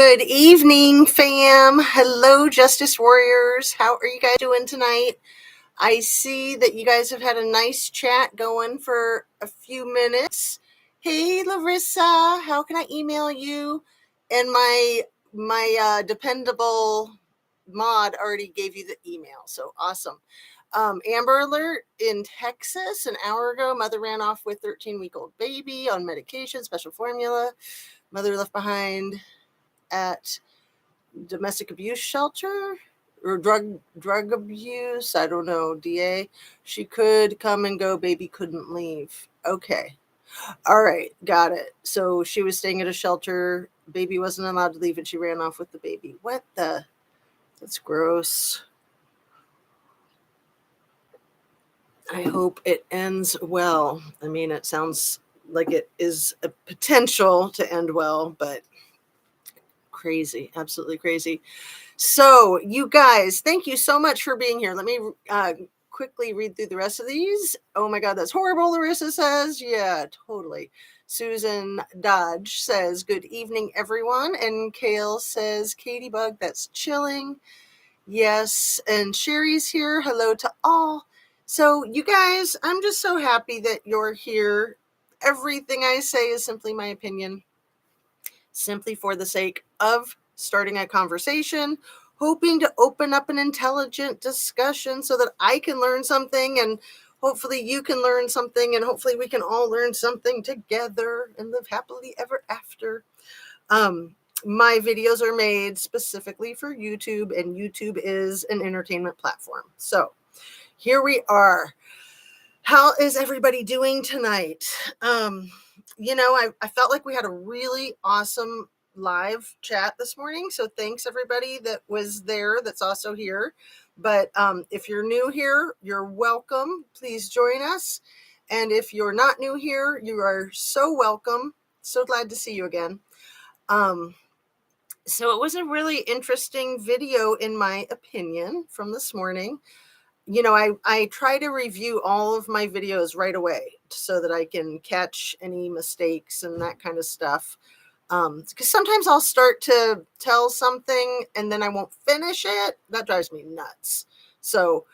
Good evening, fam. Hello, Justice Warriors. How are you guys doing tonight? I see that you guys have had a nice chat going for a few minutes. Hey, Larissa, how can I email you? And my dependable mod already gave you the email, so awesome. Amber Alert in Texas an hour ago. Mother ran off with 13-week-old baby on medication, special formula. Mother left behind at domestic abuse shelter or drug abuse. I don't know. DA. She could come and go. Baby couldn't leave. Okay. All right. Got it. So she was staying at a shelter. Baby wasn't allowed to leave, and she ran off with the baby. What the? That's gross. I hope it ends well. I mean, it sounds like it is a potential to end well, but crazy. Absolutely crazy. So, you guys, thank you so much for being here. Let me quickly read through the rest of these. Oh my God, that's horrible, Larissa says. Yeah, totally. Susan Dodge says, good evening, everyone. And Kale says, Katie Bug, that's chilling. Yes. And Sherry's here. Hello to all. So, you guys, I'm just so happy that you're here. Everything I say is simply my opinion, simply for the sake of starting a conversation, hoping to open up an intelligent discussion so that I can learn something and hopefully you can learn something and hopefully we can all learn something together and live happily ever after. My videos are made specifically for YouTube, and YouTube is an entertainment platform. So here we are. How is everybody doing tonight? I felt like we had a really awesome live chat this morning. So thanks everybody that was there that's also here. But if you're new here, you're welcome. Please join us. And if you're not new here, you are so welcome. So glad to see you again. So it was a really interesting video, in my opinion, from this morning. I try to review all of my videos right away so that I can catch any mistakes and that kind of stuff. Because sometimes I'll start to tell something and then I won't finish it. That drives me nuts. So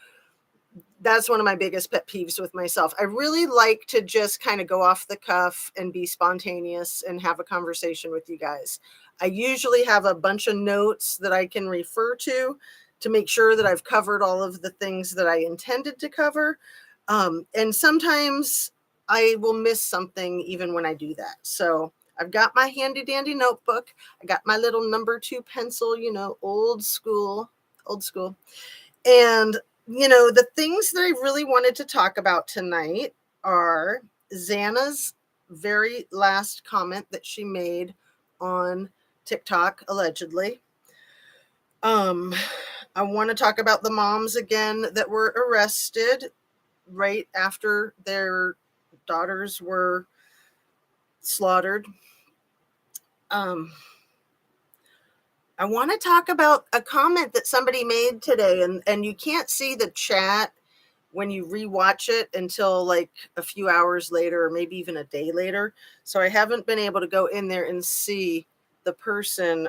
that's one of my biggest pet peeves with myself. I really like to just kind of go off the cuff and be spontaneous and have a conversation with you guys. I usually have a bunch of notes that I can refer to make sure that I've covered all of the things that I intended to cover. And sometimes I will miss something even when I do that. So I've got my handy dandy notebook. I got my little number 2 pencil, old school. And, the things that I really wanted to talk about tonight are Xana's very last comment that she made on TikTok, allegedly. I want to talk about the moms again that were arrested right after their daughters were slaughtered. I want to talk about a comment that somebody made today, and you can't see the chat when you rewatch it until like a few hours later, or maybe even a day later. So I haven't been able to go in there and see the person.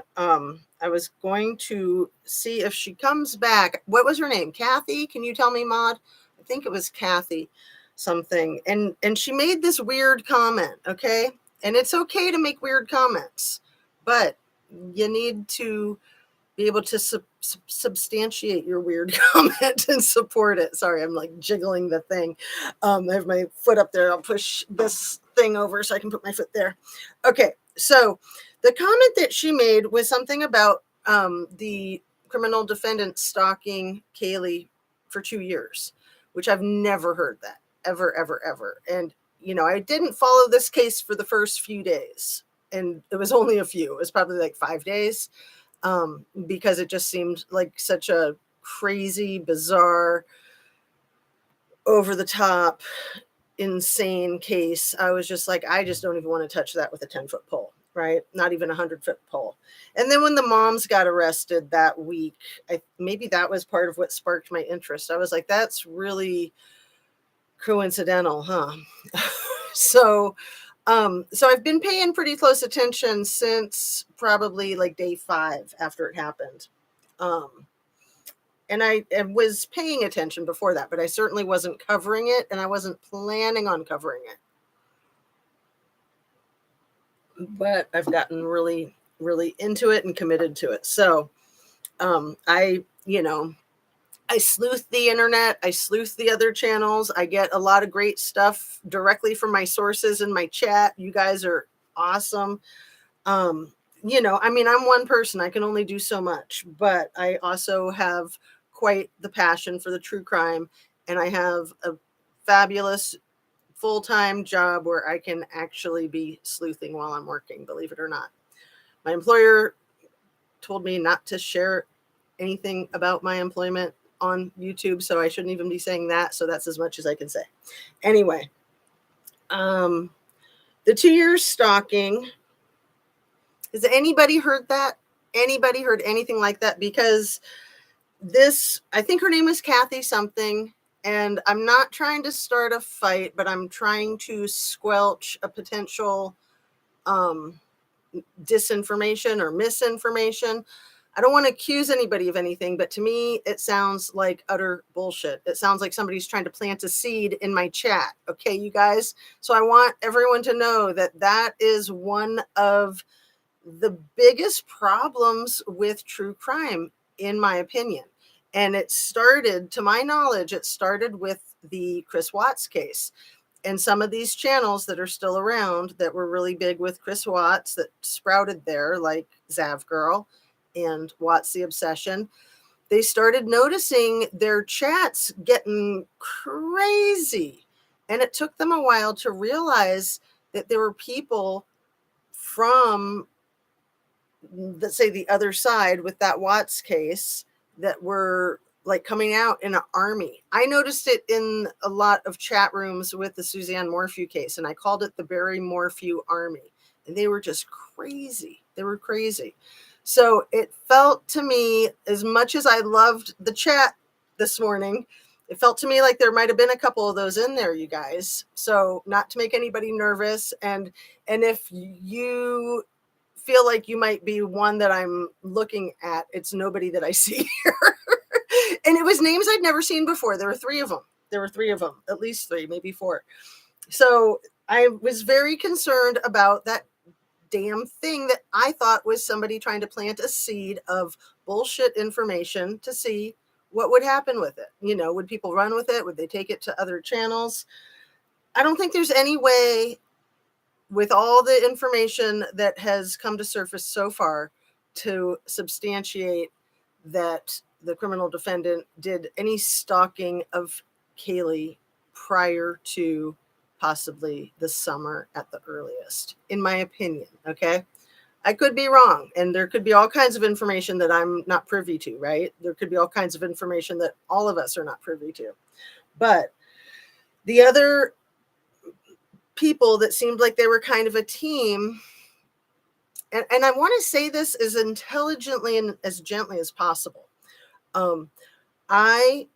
I was going to see if she comes back. What was her name? Kathy? Can you tell me, Maud? I think it was Kathy something. And she made this weird comment, okay? And it's okay to make weird comments, but you need to be able to substantiate your weird comment and support it. Sorry, I'm like jiggling the thing. I have my foot up there. I'll push this thing over so I can put my foot there. Okay, so the comment that she made was something about the criminal defendant stalking Kaylee for 2 years, which I've never heard that, ever, ever, ever. And, I didn't follow this case for the first few days. And it was only a few. It was probably like 5 days. Because it just seemed like such a crazy, bizarre, over the top, insane case. I was just like, I just don't even want to touch that with a 10-foot pole, right? Not even a 100-foot pole. And then when the moms got arrested that week, maybe that was part of what sparked my interest. I was like, that's really coincidental, huh? So So I've been paying pretty close attention since probably like day 5 after it happened. Um, and I was paying attention before that, but I certainly wasn't covering it, and I wasn't planning on covering it. But I've gotten really, really into it and committed to it. So I, I sleuth the internet. I sleuth the other channels. I get a lot of great stuff directly from my sources in my chat. You guys are awesome. I mean, I'm one person. I can only do so much, but I also have quite the passion for the true crime, and I have a fabulous full-time job where I can actually be sleuthing while I'm working, believe it or not. My employer told me not to share anything about my employment on YouTube, so I shouldn't even be saying that. So that's as much as I can say. Anyway, the 2 years stalking. Has anybody heard that? Anybody heard anything like that? Because this, I think her name was Kathy something, and I'm not trying to start a fight, but I'm trying to squelch a potential disinformation or misinformation. I don't want to accuse anybody of anything, but to me, it sounds like utter bullshit. It sounds like somebody's trying to plant a seed in my chat. Okay, you guys. So I want everyone to know that that is one of the biggest problems with true crime, in my opinion. And it started, to my knowledge, it started with the Chris Watts case. And some of these channels that are still around that were really big with Chris Watts that sprouted there, like Zav Girl and Watts the Obsession, they started noticing their chats getting crazy. And it took them a while to realize that there were people from, let's say, the other side with that Watts case that were like coming out in an army. I noticed it in a lot of chat rooms with the Suzanne Morphew case, and I called it the Barry Morphew Army. And they were just crazy. They were crazy. So it felt to me, as much as I loved the chat this morning, it felt to me like there might have been a couple of those in there, you guys. So not to make anybody nervous. And if you feel like you might be one that I'm looking at, it's nobody that I see here. And it was names I'd never seen before. There were 3 of them. There were 3 of them, at least 3, maybe 4. So I was very concerned about that damn thing that I thought was somebody trying to plant a seed of bullshit information to see what would happen with it. Would people run with it? Would they take it to other channels? I don't think there's any way, with all the information that has come to surface so far, to substantiate that the criminal defendant did any stalking of Kaylee prior to possibly the summer at the earliest, in my opinion. Okay. I could be wrong, and there could be all kinds of information that I'm not privy to, right? There could be all kinds of information that all of us are not privy to. But the other people that seemed like they were kind of a team, and I want to say this as intelligently and as gently as possible. I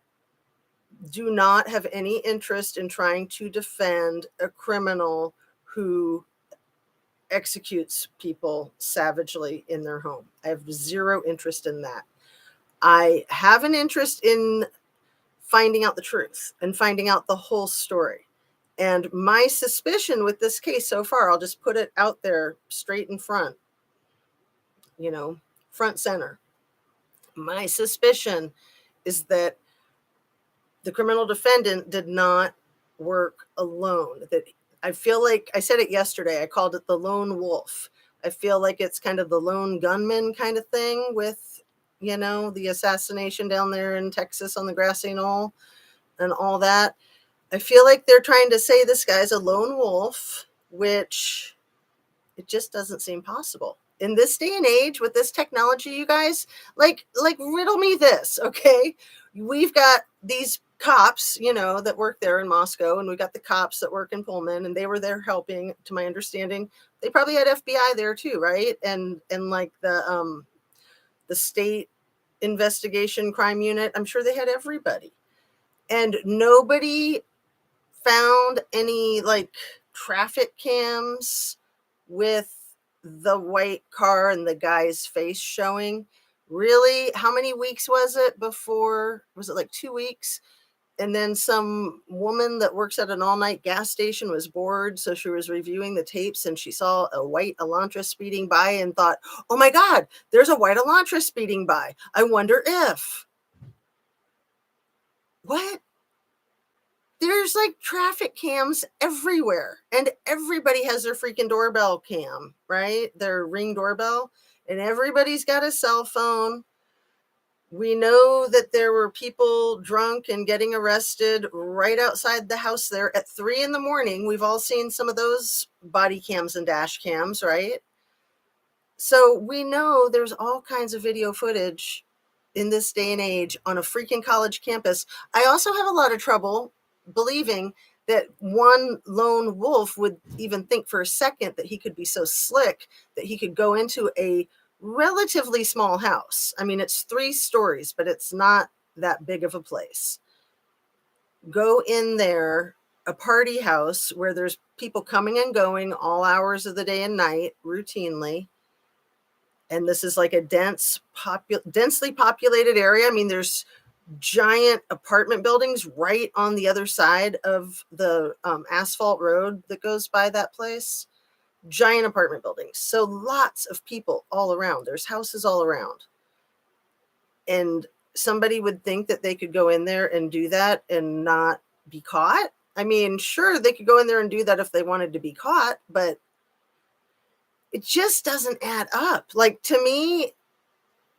do not have any interest in trying to defend a criminal who executes people savagely in their home. I have zero interest in that. I have an interest in finding out the truth and finding out the whole story. And my suspicion with this case so far, I'll just put it out there straight in front, front center. My suspicion is that the criminal defendant did not work alone. That I feel like, I said it yesterday, I called it the lone wolf. I feel like it's kind of the lone gunman kind of thing with, the assassination down there in Texas on the grassy knoll and all that. I feel like they're trying to say this guy's a lone wolf, which it just doesn't seem possible in this day and age with this technology, you guys. Like riddle me this, okay? We've got these cops, that work there in Moscow, and we got the cops that work in Pullman, and they were there helping, to my understanding. They probably had FBI there too, right? And like the state investigation crime unit, I'm sure they had everybody. And nobody found any traffic cams with the white car and the guy's face showing. Really? How many weeks was it before? Was it like 2 weeks? And then some woman that works at an all-night gas station was bored, so she was reviewing the tapes and she saw a white Elantra speeding by and thought, oh my God, there's a white Elantra speeding by. I wonder if. What? There's like traffic cams everywhere, and everybody has their freaking doorbell cam, right? Their Ring doorbell, and everybody's got a cell phone. We know that there were people drunk and getting arrested right outside the house there at 3 a.m. We've all seen some of those body cams and dash cams, right? So we know there's all kinds of video footage in this day and age on a freaking college campus. I also have a lot of trouble believing that one lone wolf would even think for a second that he could be so slick that he could go into a relatively small house. I mean, it's 3 stories, but it's not that big of a place. Go in there, a party house where there's people coming and going all hours of the day and night routinely. And this is like a densely populated area. I mean, there's giant apartment buildings right on the other side of the asphalt road that goes by that place. Giant apartment buildings. So lots of people all around. There's houses all around. And somebody would think that they could go in there and do that and not be caught. I mean, sure, they could go in there and do that if they wanted to be caught, but it just doesn't add up. Like, to me,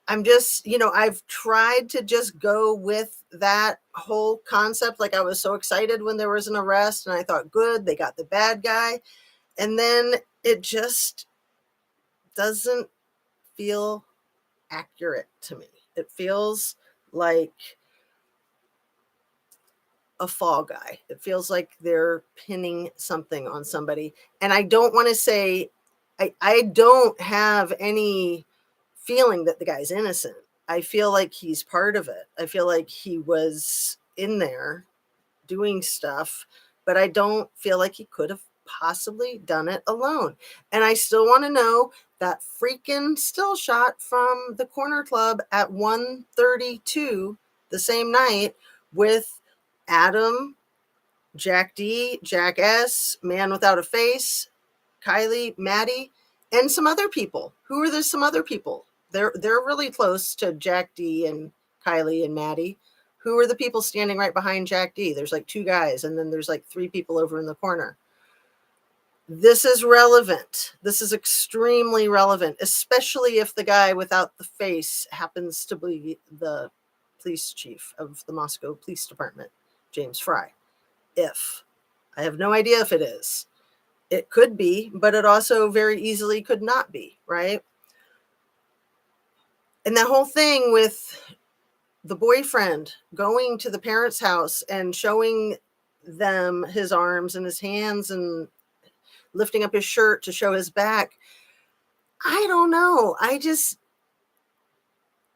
I'm just, I've tried to just go with that whole concept. Like, I was so excited when there was an arrest and I thought, good, they got the bad guy. And then it just doesn't feel accurate to me. It feels like a fall guy. It feels like they're pinning something on somebody. And I don't want to say, I don't have any feeling that the guy's innocent. I feel like he's part of it. I feel like he was in there doing stuff, but I don't feel like he could have possibly done it alone. And I still want to know that freaking still shot from the corner club at 1:32 the same night with Adam, Jack D, Jack S, Man Without a Face, Kylie, Maddie, and some other people. Who are there? Some other people. They're really close to Jack D and Kylie and Maddie. Who are the people standing right behind Jack D? There's like 2 guys, and then there's like 3 people over in the corner. This is relevant. This is extremely relevant, especially if the guy without the face happens to be the police chief of the Moscow Police Department, James Fry. If. I have no idea if it is. It could be, but it also very easily could not be, right? And that whole thing with the boyfriend going to the parents' house and showing them his arms and his hands and lifting up his shirt to show his back. I don't know.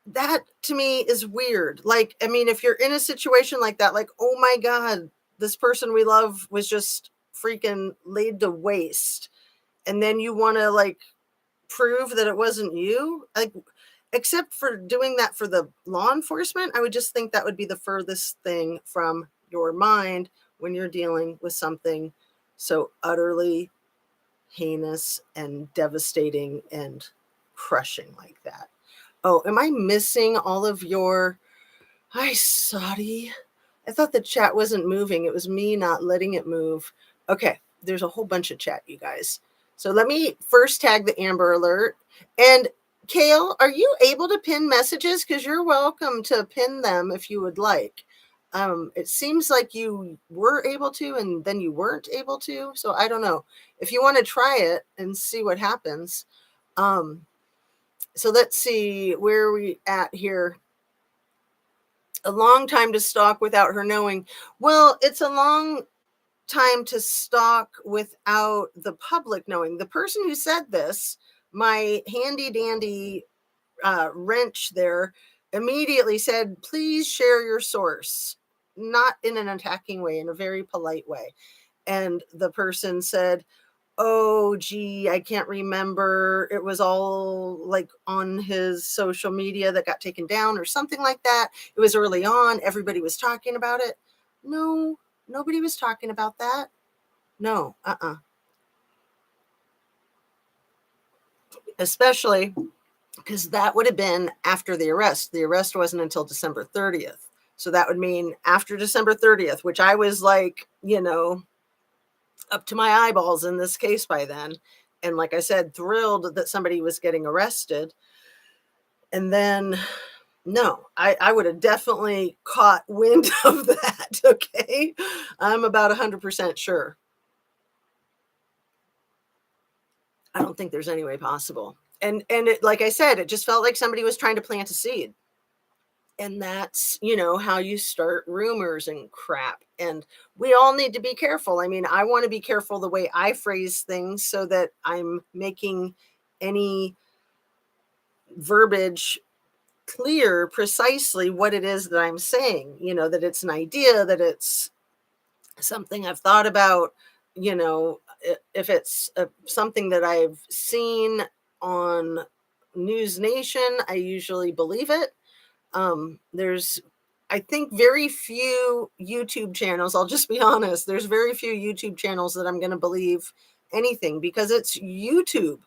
That to me is weird. Like, I mean, if you're in a situation like that, like, oh my God, this person we love was just freaking laid to waste. And then you want to like prove that it wasn't you. Like, except for doing that for the law enforcement, I would just think that would be the furthest thing from your mind when you're dealing with something so utterly heinous and devastating and crushing like that. Oh, am I missing all of your... Hi, Saudi. I thought the chat wasn't moving. It was me not letting it move. Okay, there's a whole bunch of chat, you guys. So let me first tag the Amber Alert. And Kale, are you able to pin messages? Because you're welcome to pin them if you would like. It seems like you were able to and then you weren't able to. So I don't know. If you want to try it and see what happens. So let's see, where are we at here? A long time to stalk without her knowing. Well, it's a long time to stalk without the public knowing. The person who said this, my handy dandy wrench there, immediately said, please share your source, not in an attacking way, in a very polite way. and the person said, oh, gee, I can't remember. It was all like on his social media that got taken down or something like that. It was early on. Everybody was talking about it. No, nobody was talking about that. No, especially because that would have been after the arrest. The arrest wasn't until December 30th. So that would mean after December 30th, which I was like, up to my eyeballs in this case by then. And like I said, thrilled that somebody was getting arrested. And then, no, I would have definitely caught wind of that. Okay. I'm about 100% sure. I don't think there's any way possible. And it, like I said, it just felt like somebody was trying to plant a seed. And that's, how you start rumors and crap. And we all need to be careful. I mean, I want to be careful the way I phrase things so that I'm making any verbiage clear precisely what it is that I'm saying, that it's an idea, that it's something I've thought about, if it's something that I've seen on News Nation, I usually believe it. There's, I think, very few YouTube channels. I'll just be honest. There's very few YouTube channels that I'm going to believe anything because it's YouTube.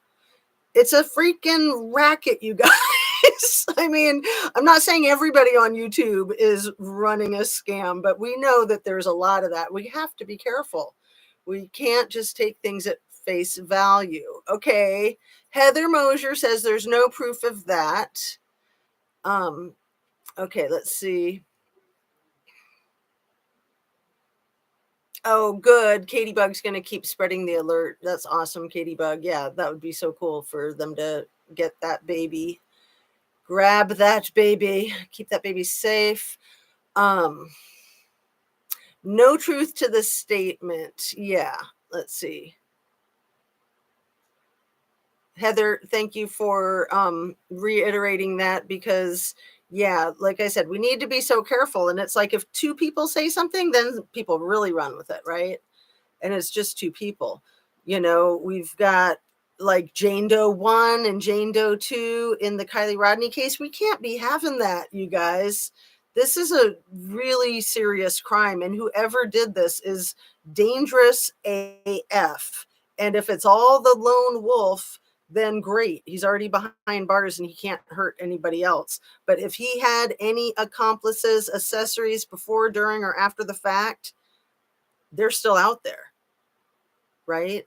It's a freaking racket, you guys. I mean, I'm not saying everybody on YouTube is running a scam, but we know that there's a lot of that. We have to be careful. We can't just take things at face value. Okay. Heather Mosier says there's no proof of that. Okay, let's see. Oh, good. Katie Bug's going to keep spreading the alert. That's awesome, Katie Bug. Yeah, that would be so cool for them to get that baby. Grab that baby. Keep that baby safe. No truth to the statement. Yeah, let's see. Heather, thank you for reiterating that because, yeah, like I said, we need to be so careful. And it's like if two people say something, then people really run with it, right? And it's just two people. We've got like Jane Doe 1 and Jane Doe 2 in the Kylie Rodney case. We can't be having that, you guys. This is a really serious crime, and whoever did this is dangerous AF. And if it's all the lone wolf, then great. He's already behind bars and he can't hurt anybody else. But if he had any accomplices, accessories before, during, or after the fact, they're still out there, right?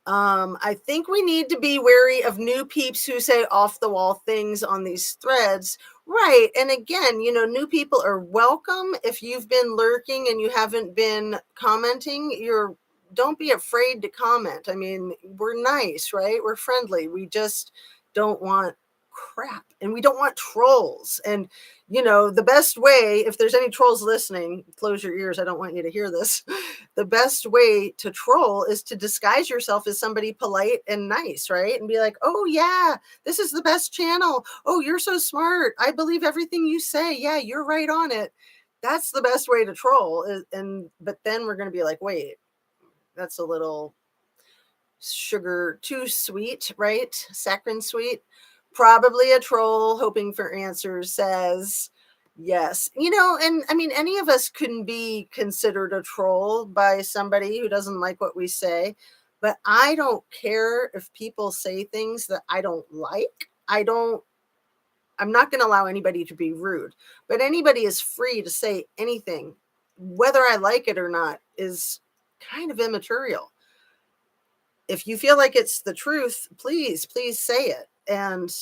I think we need to be wary of new peeps who say off the wall things on these threads. Right. And again, new people are welcome. If you've been lurking and you haven't been commenting, don't be afraid to comment. I mean, we're nice, right? We're friendly. We just don't want crap and we don't want trolls. And the best way, if there's any trolls listening, close your ears. I don't want you to hear this. The best way to troll is to disguise yourself as somebody polite and nice, right? And be like, oh yeah, this is the best channel. Oh, you're so smart. I believe everything you say. Yeah, you're right on it. That's the best way to troll. But then we're going to be like, wait, that's a little sugar too sweet, right? Saccharine sweet. Probably a troll hoping for answers, says yes. And I mean, any of us can be considered a troll by somebody who doesn't like what we say, but I don't care if people say things that I don't like. I'm not going to allow anybody to be rude, but anybody is free to say anything. Whether I like it or not is kind of immaterial. If you feel like it's the truth, please say it. And,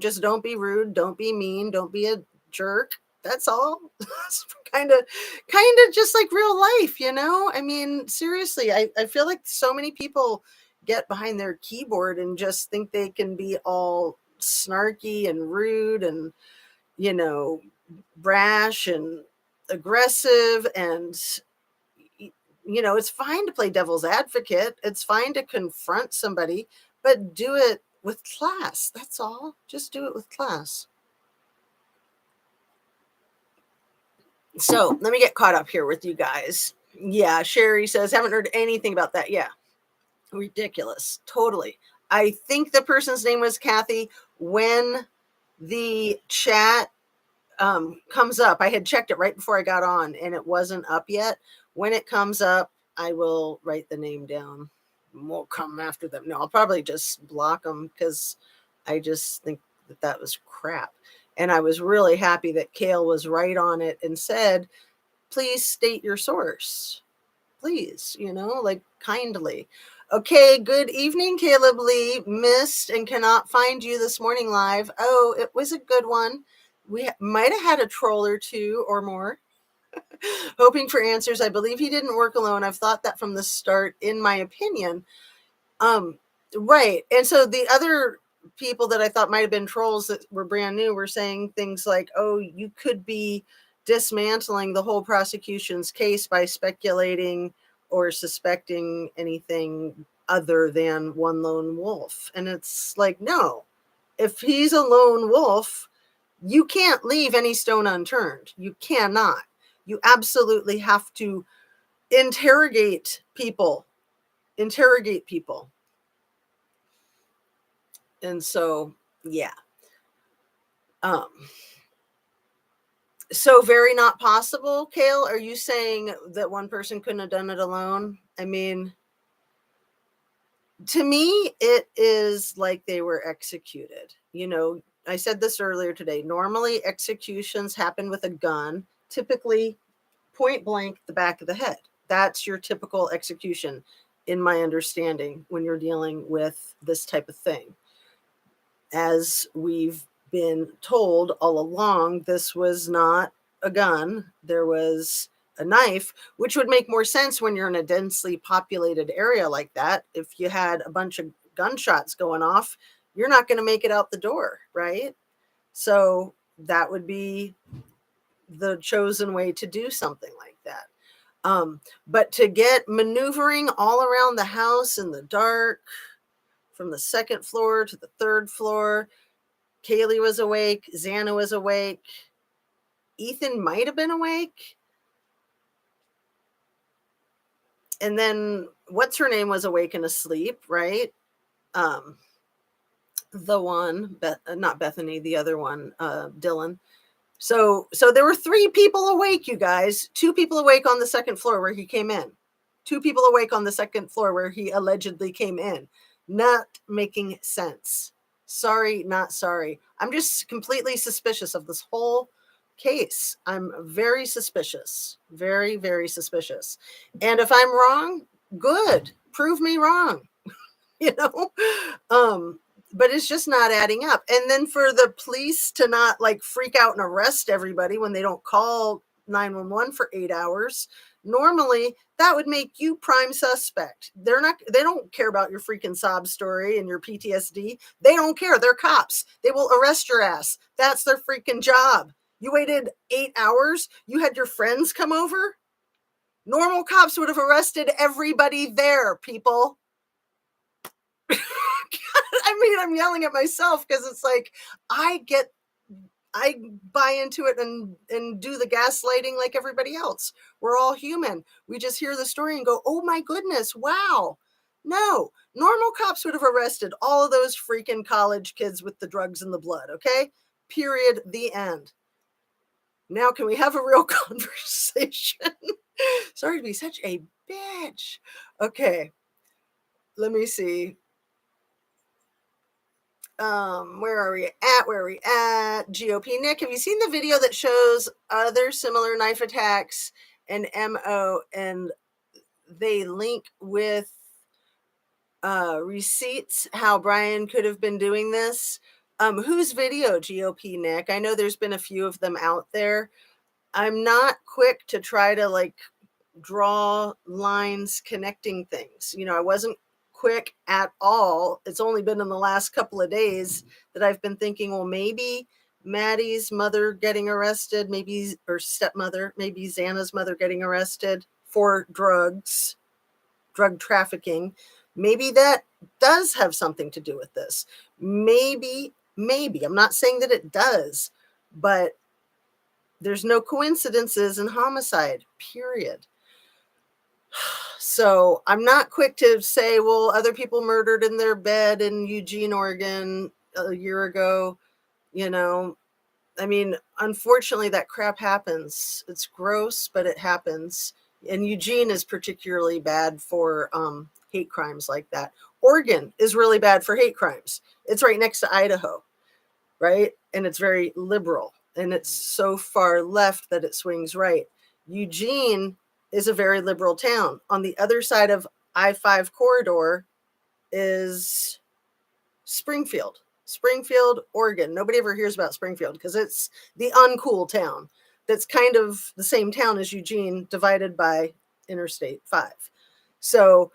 just don't be rude. Don't be mean. Don't be a jerk. That's all. kind of just like real life, I mean, seriously, I feel like so many people get behind their keyboard and just think they can be all snarky and rude and, brash and aggressive. And it's fine to play devil's advocate. It's fine to confront somebody, but do it with class. That's all. Just do it with class. So let me get caught up here with you guys. Yeah, Sherry says, haven't heard anything about that. Yeah, ridiculous. Totally. I think the person's name was Kathy. When the chat comes up, I had checked it right before I got on and it wasn't up yet. When it comes up, I will write the name down. Won't come after them. No, I'll probably just block them because I just think that that was crap. And I was really happy that Kale was right on it and said, please state your source. Please, like kindly. Okay, good evening, Caleb Lee. Missed and cannot find you this morning live. Oh, it was a good one. We might have had a troll or two or more. Hoping for answers. I believe he didn't work alone. I've thought that from the start, in my opinion. Um, right. And so the other people that I thought might have been trolls that were brand new were saying things like, oh, you could be dismantling the whole prosecution's case by speculating or suspecting anything other than one lone wolf. And it's like, no, if he's a lone wolf, you can't leave any stone unturned. You cannot. You absolutely have to interrogate people. Interrogate people. And so, yeah. Um, so very not possible, Kale. Are you saying that one person couldn't have done it alone? I mean, to me, it is like they were executed. I said this earlier today. Normally, executions happen with a gun, typically point blank the back of the head. That's your typical execution, in my understanding, when you're dealing with this type of thing. As we've been told all along, this was not a gun. There was a knife, which would make more sense when you're in a densely populated area like that. If you had a bunch of gunshots going off, you're not going to make it out the door, right? So that would be the chosen way to do something like that. But to get maneuvering all around the house in the dark, from the second floor to the third floor, Kaylee was awake. Xana was awake. Ethan might have been awake. And then what's her name was awake and asleep, right? The one, not Bethany, the other one, Dylan. So there were 3 people awake, you guys. 2 people awake on the second floor where he came in. 2 people awake on the second floor where he allegedly came in. Not making sense. Sorry, not sorry. I'm just completely suspicious of this whole case. I'm very suspicious. Very, very suspicious. And if I'm wrong, good. Prove me wrong. you know but it's just not adding up. And then for the police to not like freak out and arrest everybody when they don't call 911 for 8 hours, normally that would make you prime suspect. They don't care about your freaking sob story and your PTSD. They don't care. They're cops. They will arrest your ass. That's their freaking job. You waited 8 hours. You had your friends come over. Normal cops would have arrested everybody there, people. I mean, I'm yelling at myself because it's like I buy into it and do the gaslighting like everybody else. We're all human. We just hear the story and go, oh my goodness, wow. No, normal cops would have arrested all of those freaking college kids with the drugs in the blood, okay? Period, the end. Now, can we have a real conversation? Sorry to be such a bitch. Okay, let me see. Where are we at? GOP Nick, have you seen the video that shows other similar knife attacks and MO, and they link with receipts how Brian could have been doing this? Whose video, GOP Nick? I know there's been a few of them out there. I'm not quick to try to like draw lines connecting things. I wasn't quick at all. It's only been in the last couple of days that I've been thinking, well, maybe Maddie's mother getting arrested, maybe, or stepmother, maybe Xana's mother getting arrested for drug trafficking. Maybe that does have something to do with this. Maybe. I'm not saying that it does, but there's no coincidences in homicide, period. So I'm not quick to say, well, other people murdered in their bed in Eugene, Oregon a year ago. You know, I mean, unfortunately, that crap happens. It's gross, but it happens. And Eugene is particularly bad for hate crimes like that. Oregon is really bad for hate crimes. It's right next to Idaho, right? And it's very liberal, and it's so far left that it swings right. Eugene is a very liberal town. On the other side of I-5 corridor is Springfield, Oregon. Nobody ever hears about Springfield because it's the uncool town that's kind of the same town as Eugene, divided by Interstate 5. So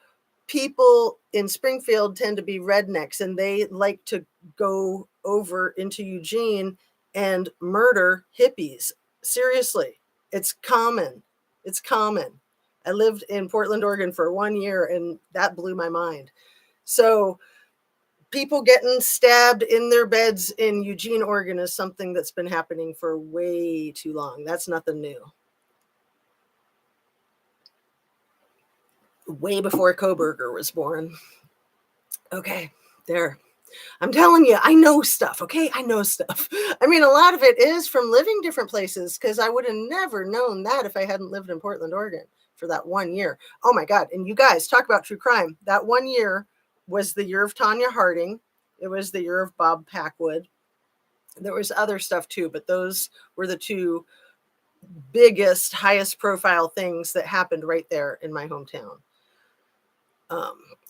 people in Springfield tend to be rednecks, and they like to go over into Eugene and murder hippies. Seriously, it's common. It's common. I lived in Portland, Oregon for 1 year, and that blew my mind. So people getting stabbed in their beds in Eugene, Oregon is something that's been happening for way too long. That's nothing new. Way before Koberger was born. Okay, there. I'm telling you, I know stuff, okay? I know stuff. I mean, a lot of it is from living different places, because I would have never known that if I hadn't lived in Portland, Oregon for that 1 year. Oh my God. And you guys talk about true crime. That 1 year was the year of Tanya Harding. It was the year of Bob Packwood. There was other stuff too, but those were the two biggest, highest profile things that happened right there in my hometown.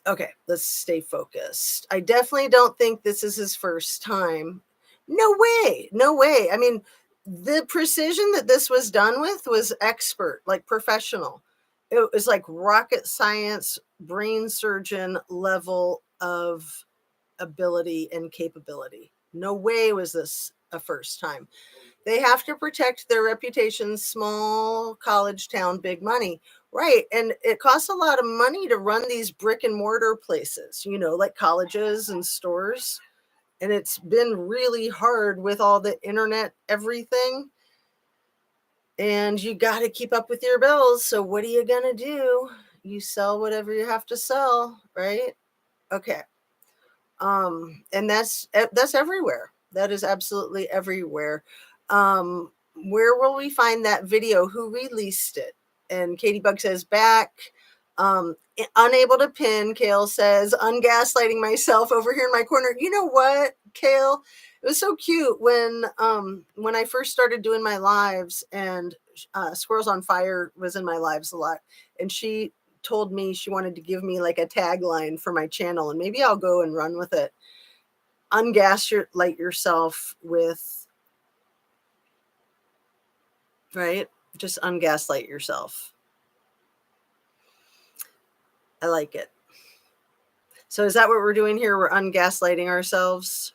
Okay, let's stay focused. I definitely don't think this is his first time. No way. No way. I mean, the precision that this was done with was expert, like professional. It was like rocket science, brain surgeon level of ability and capability. No way was this a first time. They have to protect their reputation. Small college town, big money. Right. And it costs a lot of money to run these brick and mortar places, like colleges and stores. And it's been really hard with all the internet, everything. And you got to keep up with your bills. So what are you going to do? You sell whatever you have to sell, right? Okay. And that's everywhere. That is absolutely everywhere. Where will we find that video? Who released it? And Katie Bug says back. Unable to pin. Kale says ungaslighting myself over here in my corner. You know what, Kale? It was so cute when I first started doing my lives, and Squirrels on Fire was in my lives a lot, and she told me she wanted to give me like a tagline for my channel, and maybe I'll go and run with it. Light yourself with, right? Just ungaslight yourself. I like it. So is that what we're doing here? We're ungaslighting ourselves.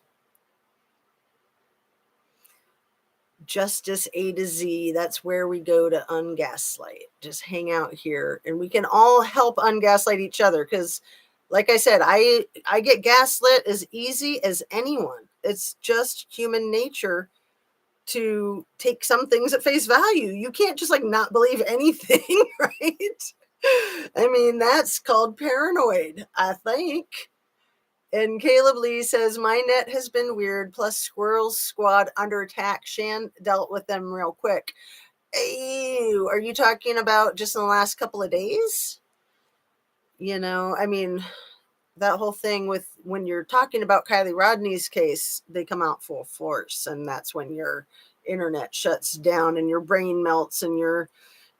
Justice A to Z. That's where we go to ungaslight. Just hang out here, and we can all help ungaslight each other, because like I said, I get gaslit as easy as anyone. It's just human nature to take some things at face value. You can't just like not believe anything, right? I mean, that's called paranoid, I think. And Caleb Lee says, my net has been weird, plus Squirrels Squad under attack. Shan dealt with them real quick. Ew, are you talking about just in the last couple of days? I mean, that whole thing with when you're talking about Kylie Rodney's case, they come out full force, and that's when your internet shuts down and your brain melts and your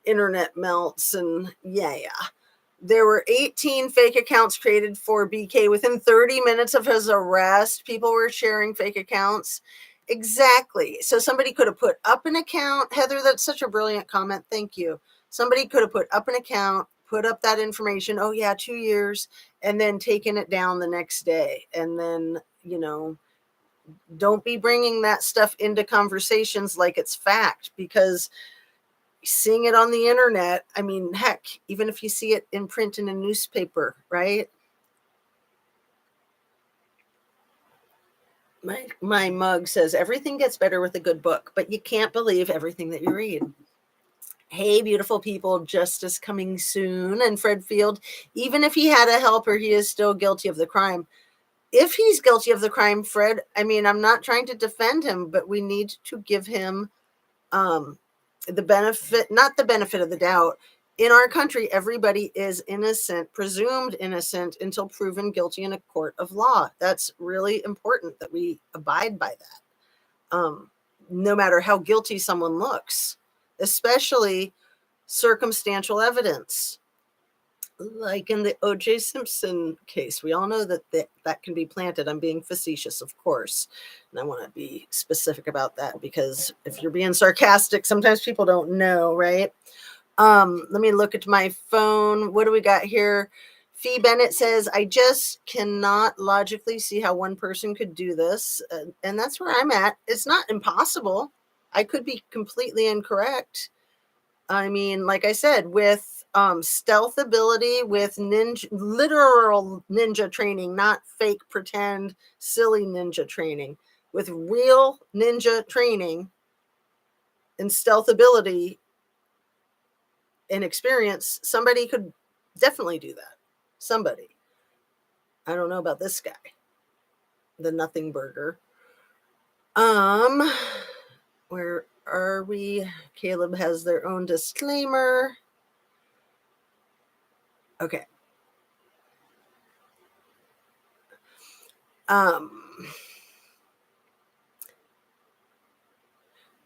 internet melts, and yeah. There were 18 fake accounts created for BK within 30 minutes of his arrest. People were sharing fake accounts. Exactly. So somebody could have put up an account. Heather, that's such a brilliant comment. Thank you. Somebody could have put up an account, put up that information. Oh, yeah, 2 years, and then taken it down the next day. And then, don't be bringing that stuff into conversations like it's fact, because seeing it on the internet, I mean, heck, even if you see it in print in a newspaper, right? My mug says everything gets better with a good book, but you can't believe everything that you read. Hey, beautiful people, justice coming soon. And Fred Field, even if he had a helper, he is still guilty of the crime. If he's guilty of the crime, Fred, I mean, I'm not trying to defend him, but we need to give him the benefit, not the benefit of the doubt. In our country, everybody is innocent, presumed innocent until proven guilty in a court of law. That's really important that we abide by that. No matter how guilty someone looks, especially circumstantial evidence. Like in the O.J. Simpson case, we all know that can be planted. I'm being facetious, of course, and I want to be specific about that because if you're being sarcastic, sometimes people don't know, right? Let me look at my phone. What do we got here? Fee Bennett says, I just cannot logically see how one person could do this. And that's where I'm at. It's not impossible. I could be completely incorrect. I mean, like I said, with stealth ability, with ninja, literal ninja training, not fake pretend silly ninja training, with real ninja training and stealth ability and experience, somebody could definitely do that. Somebody. I don't know about this guy, the nothing burger. Where are we? Caleb has their own disclaimer. Okay.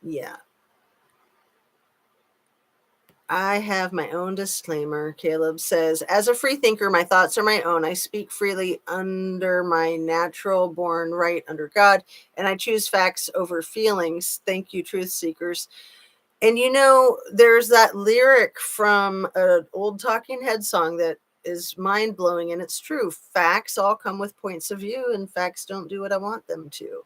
Yeah. I have my own disclaimer. Caleb says, as a free thinker, my thoughts are my own. I speak freely under my natural born right under God, and I choose facts over feelings. Thank you, truth seekers. And you know, there's that lyric from an old Talking Head song that is mind blowing, and it's true. Facts all come with points of view, and facts don't do what I want them to.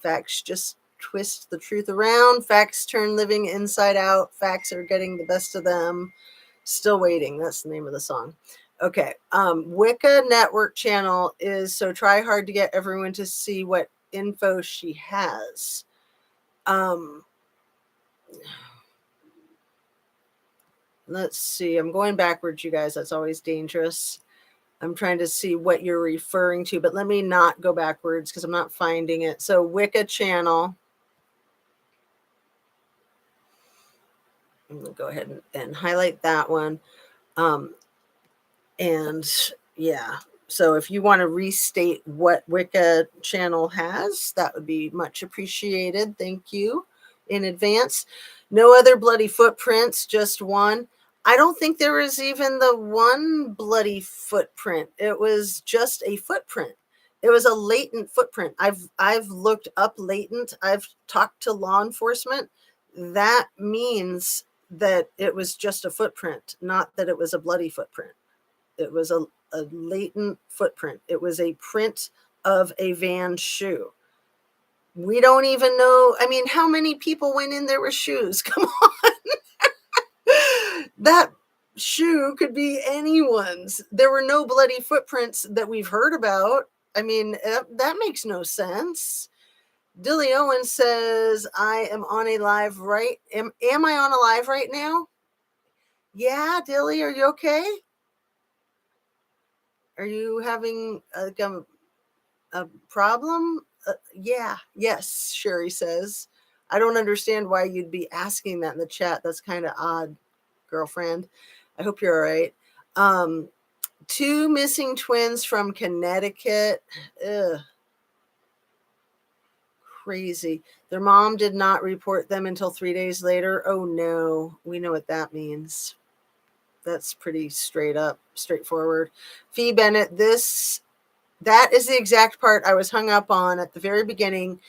Facts just twist the truth around. Facts turn living inside out. Facts are getting the best of them. Still waiting. That's the name of the song. Okay. Wicca Network channel is so try hard to get everyone to see what info she has. Let's see. I'm going backwards, you guys. That's always dangerous. I'm trying to see what you're referring to, but let me not go backwards because I'm not finding it. So Wicca channel. I'm going to go ahead and highlight that one. And yeah, so if you want to restate what Wicca channel has, that would be much appreciated. Thank you in advance. No other bloody footprints, just one. I don't think there was even the one bloody footprint. It was just a footprint. It was a latent footprint. I've looked up latent. I've talked to law enforcement. That means that it was just a footprint, not that it was a bloody footprint. It was a latent footprint. It was a print of a Van shoe. We don't even know. I mean, how many people went in there with shoes? Come on. That shoe could be anyone's. There were no bloody footprints that we've heard about. I mean, that makes no sense. Dilly Owen says, I am on a live right. Am I on a live right now? Yeah, Dilly, are you okay? Are you having a problem? Yeah, yes, Sherry says. I don't understand why you'd be asking that in the chat. That's kind of odd, girlfriend. I hope you're all right. Two missing twins from Connecticut. Ugh. Crazy. Their mom did not report them until 3 days later. Oh no, we know what that means. That's pretty straightforward. Fee Bennett, that is the exact part I was hung up on at the very beginning.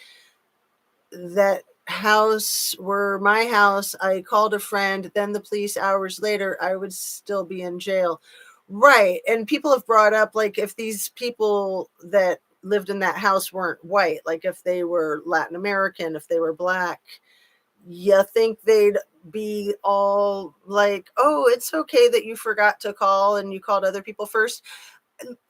That house were my house. I called a friend, then the police hours later, I would still be in jail. Right. And people have brought up, like, if these people that lived in that house weren't white, like if they were Latin American, if they were black, you think they'd be all like, oh, it's okay that you forgot to call and you called other people first.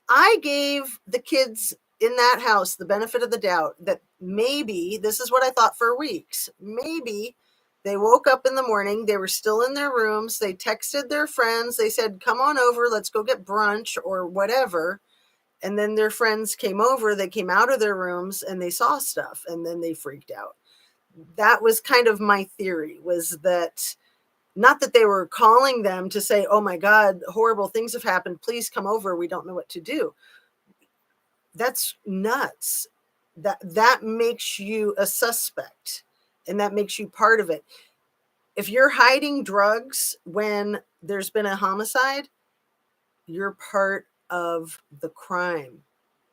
I gave the kids in that house the benefit of the doubt that maybe, this is what I thought for weeks, maybe They woke up in the morning. They were still in their rooms. They texted their friends. They said, come on over. Let's go get brunch or whatever. And then their friends came over. They came out of their rooms and they saw stuff. And then they freaked out. That was kind of my theory, was that not that they were calling them to say, oh my God, horrible things have happened. Please come over. We don't know what to do. That's nuts. That makes you a suspect, and that makes you part of it. If you're hiding drugs when there's been a homicide, you're part of the crime,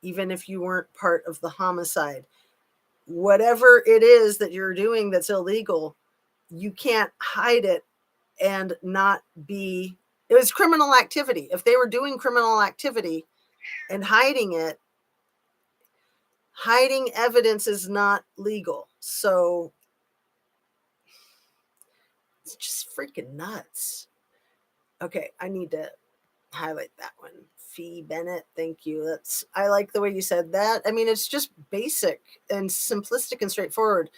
even if you weren't part of the homicide. Whatever it is that you're doing that's illegal, you can't hide it and not be. It was criminal activity. If they were doing criminal activity and hiding it, hiding evidence is not legal. So it's just freaking nuts. Okay, I need to highlight that one. Fee Bennett, thank you. I like the way you said that. I mean, it's just basic and simplistic and straightforward.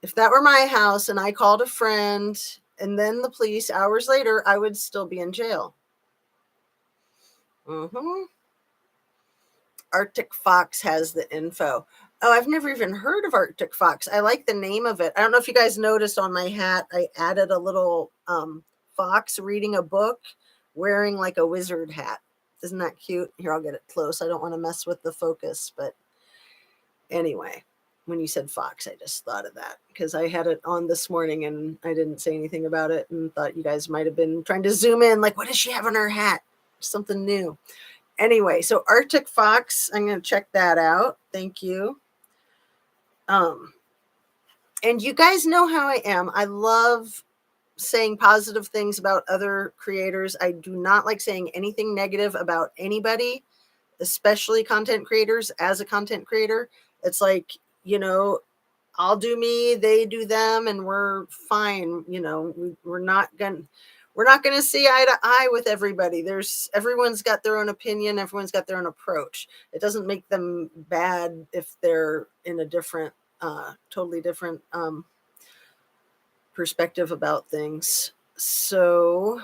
If that were my house and I called a friend and then the police hours later, I would still be in jail. Arctic Fox has the info. Oh, I've never even heard of Arctic Fox. I like the name of it. I don't know if you guys noticed on my hat, I added a little fox reading a book wearing like a wizard hat. Isn't that cute? Here, I'll get it close. I don't want to mess with the focus, but anyway, when you said fox, I just thought of that because I had it on this morning and I didn't say anything about it and thought you guys might have been trying to zoom in. Like, what does she have on her hat? Something new. Anyway, so Arctic Fox, I'm going to check that out. Thank you. And you guys know how I am. I love saying positive things about other creators. I do not like saying anything negative about anybody, especially content creators. As a content creator, it's like, I'll do me, they do them, and we're fine. We're not going to see eye to eye with everybody. Everyone's got their own opinion. Everyone's got their own approach. It doesn't make them bad if they're in a different, totally different perspective about things. So,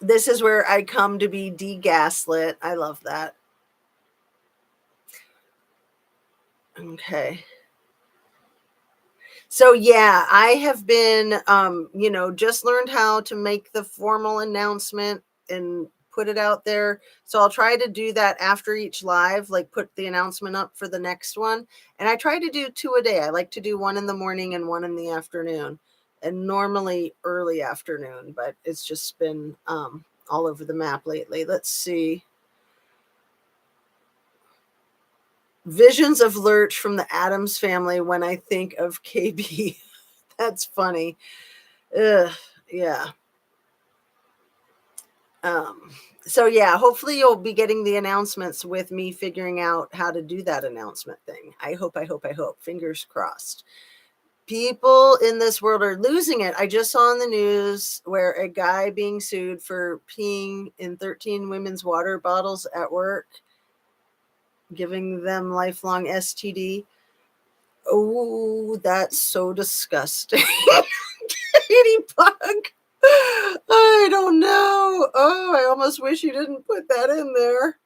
this is where I come to be de-gaslit. I love that. Okay. So yeah, I have been, just learned how to make the formal announcement and put it out there. So I'll try to do that after each live, like put the announcement up for the next one. And I try to do 2 a day. I like to do 1 in the morning and 1 in the afternoon, and normally early afternoon, but it's just been all over the map lately. Let's see. Visions of Lurch from the Addams Family when I think of KB. That's funny. Ugh, yeah. So yeah, hopefully you'll be getting the announcements with me figuring out how to do that announcement thing. I hope. Fingers crossed. People in this world are losing it. I just saw on the news where a guy being sued for peeing in 13 women's water bottles at work, giving them lifelong STD. Oh, that's so disgusting. Ladybug. I don't know. Oh, I almost wish you didn't put that in there.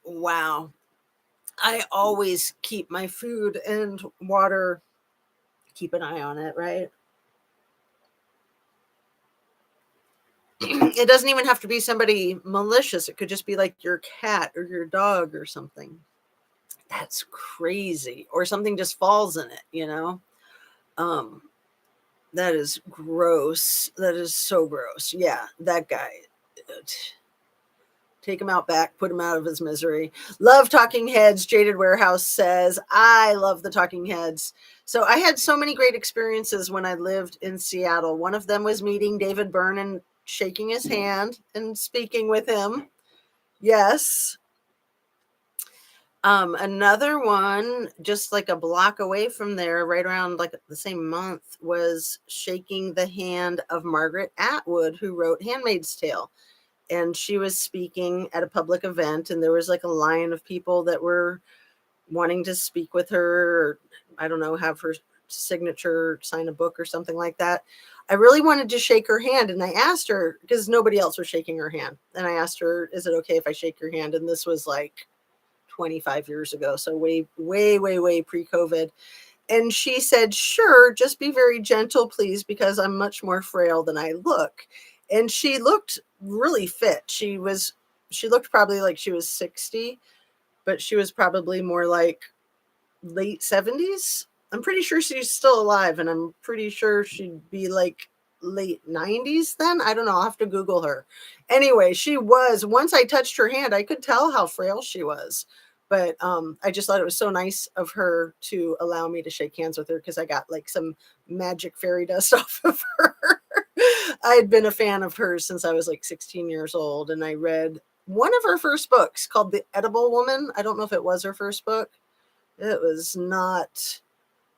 Wow. I always keep my food and water, keep an eye on it, right? It doesn't even have to be somebody malicious. It could just be like your cat or your dog or something. That's crazy. Or something just falls in it, That is gross. That is so gross. Yeah, that guy. Take him out back, put him out of his misery. Love Talking Heads. Jaded Warehouse says, I love the Talking Heads. So I had so many great experiences when I lived in Seattle. One of them was meeting David Byrne and shaking his hand and speaking with him. Yes. Another one, just like a block away from there, right around like the same month, was shaking the hand of Margaret Atwood, who wrote Handmaid's Tale. And she was speaking at a public event, and there was like a line of people that were wanting to speak with her, or I don't know, have her signature, sign a book or something like that. I really wanted to shake her hand, and I asked her, because nobody else was shaking her hand, and I asked her, is it okay if I shake your hand? And this was like 25 years ago, so way pre-COVID. And she said, sure, just be very gentle, please, because I'm much more frail than I look. And she looked really fit. She looked probably like she was 60, but she was probably more like late 70s. I'm pretty sure she's still alive, and I'm pretty sure she'd be like late 90s then. I don't know. I'll have to Google her. Anyway, she was, once I touched her hand, I could tell how frail she was. But I just thought it was so nice of her to allow me to shake hands with her, because I got like some magic fairy dust off of her. I had been a fan of hers since I was like 16 years old, and I read one of her first books called The Edible Woman. I don't know if it was her first book. It was not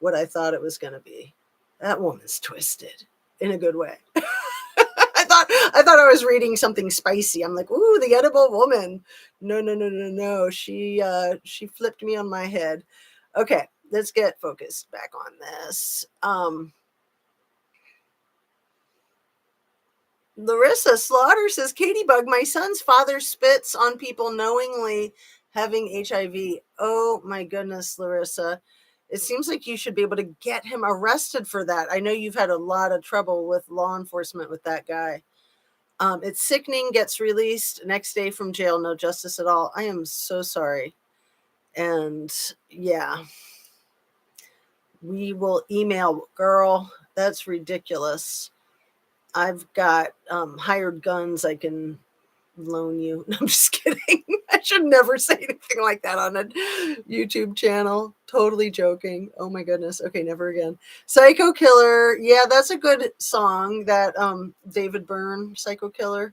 what I thought it was going to be. That woman's twisted in a good way. I thought I was reading something spicy. I'm like, ooh, The Edible Woman. No. She flipped me on my head. Okay, let's get focused back on this. Larissa Slaughter says, Katie Bug, my son's father spits on people knowingly having HIV. Oh my goodness, Larissa. It seems like you should be able to get him arrested for that. I know you've had a lot of trouble with law enforcement with that guy. It's sickening, gets released next day from jail, no justice at all. I am so sorry. And yeah, we will email, girl. That's ridiculous. I've got hired guns I can loan you. No, I'm just kidding. I should never say anything like that on a YouTube channel. Totally joking. Oh my goodness. Okay, never again. Psycho Killer. Yeah, that's a good song. That David Byrne, Psycho Killer.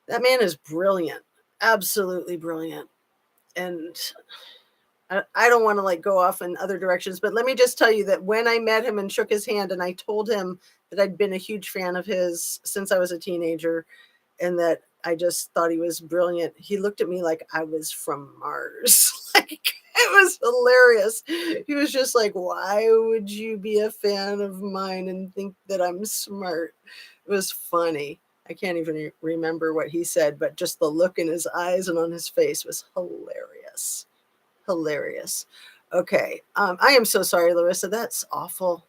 That man is brilliant. Absolutely brilliant. And I don't want to like go off in other directions, but let me just tell you that when I met him and shook his hand and I told him that I'd been a huge fan of his since I was a teenager, and that I just thought he was brilliant, he looked at me like I was from Mars. Like, it was hilarious. He was just like, why would you be a fan of mine and think that I'm smart? It was funny. I can't even remember what he said, but just the look in his eyes and on his face was hilarious. Hilarious. Okay. I am so sorry, Larissa. That's awful.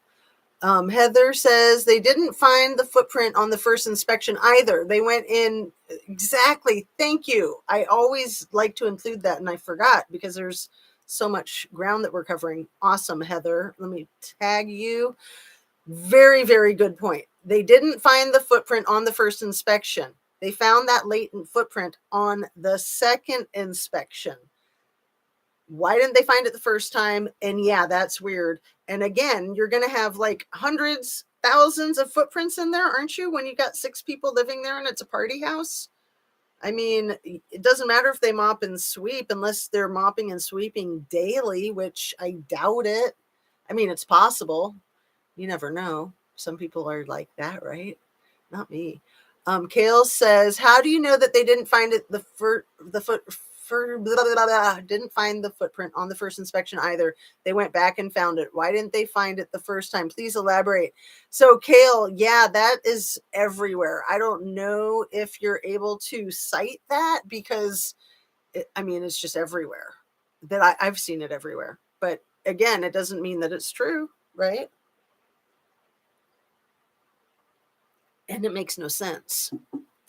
Heather says they didn't find the footprint on the first inspection either. They went in exactly. Thank you. I always like to include that, and I forgot because there's so much ground that we're covering. Awesome, Heather. Let me tag you. Very good point. They didn't find the footprint on the first inspection. They found that latent footprint on the second inspection. Why didn't they find it the first time? And yeah, that's weird. And again, you're going to have like hundreds, thousands of footprints in there, aren't you? When you got 6 people living there and it's a party house. I mean, it doesn't matter if they mop and sweep unless they're mopping and sweeping daily, which I doubt it. I mean, it's possible. You never know. Some people are like that, right? Not me. Kale says, how do you know that they didn't find it didn't find the footprint on the first inspection either? They went back and found it. Why didn't they find it the first time? Please elaborate. So Kale, yeah, that is everywhere. I don't know if you're able to cite that because it's just everywhere. I've seen it everywhere. But again, it doesn't mean that it's true, right? And it makes no sense.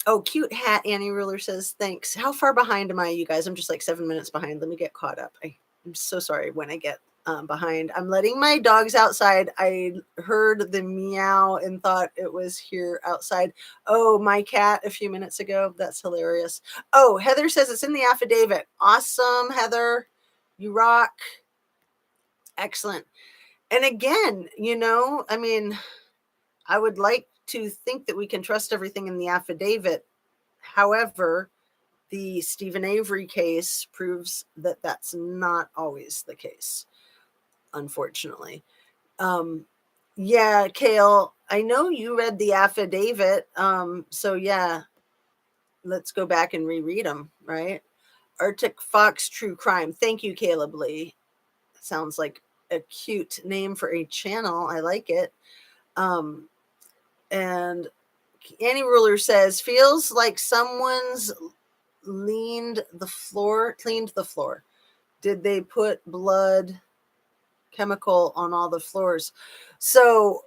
Oh, cute hat. Annie Ruler says, thanks. How far behind am I, you guys? I'm just like 7 minutes behind. Let me get caught up. I'm so sorry when I get behind. I'm letting my dogs outside. I heard the meow and thought it was here outside. Oh, my cat a few minutes ago. That's hilarious. Oh, Heather says it's in the affidavit. Awesome, Heather. You rock. Excellent. And again, I would like to think that we can trust everything in the affidavit. However, the Stephen Avery case proves that that's not always the case, unfortunately. Um, yeah, Kale, I know you read the affidavit. So yeah, let's go back and reread them, right? Arctic Fox True Crime. Thank you, Caleb Lee. Sounds like a cute name for a channel. I like it. And Annie Ruler says, feels like someone's cleaned the floor. Did they put blood chemical on all the floors? So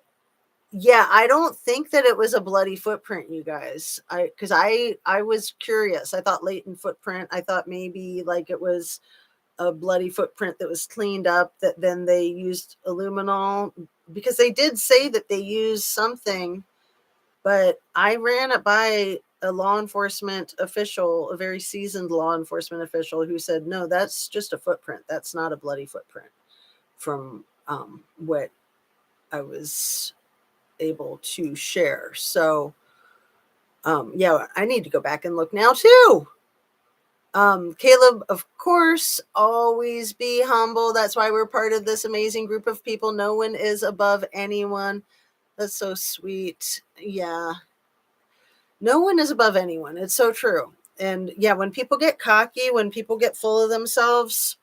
yeah, I don't think that it was a bloody footprint, you guys. I was curious. I thought latent footprint. I thought maybe like it was a bloody footprint that was cleaned up, that then they used aluminol, because they did say that they used something, but I ran it by a law enforcement official, a very seasoned law enforcement official, who said, no, that's just a footprint. That's not a bloody footprint, from what I was able to share. So yeah, I need to go back and look now too. Caleb, of course, always be humble. That's why we're part of this amazing group of people. No one is above anyone. That's so sweet. Yeah. No one is above anyone. It's so true. And yeah, when people get cocky, when people get full of themselves,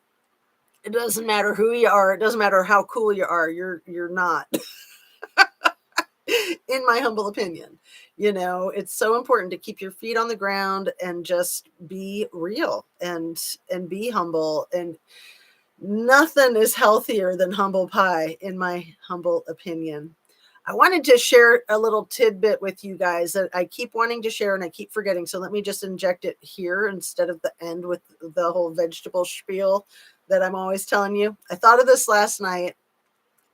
it doesn't matter who you are. It doesn't matter how cool you are. You're not. In my humble opinion. It's so important to keep your feet on the ground and just be real and be humble, and nothing is healthier than humble pie, in my humble opinion. I wanted to share a little tidbit with you guys that I keep wanting to share and I keep forgetting. So let me just inject it here instead of the end with the whole vegetable spiel that I'm always telling you. I thought of this last night.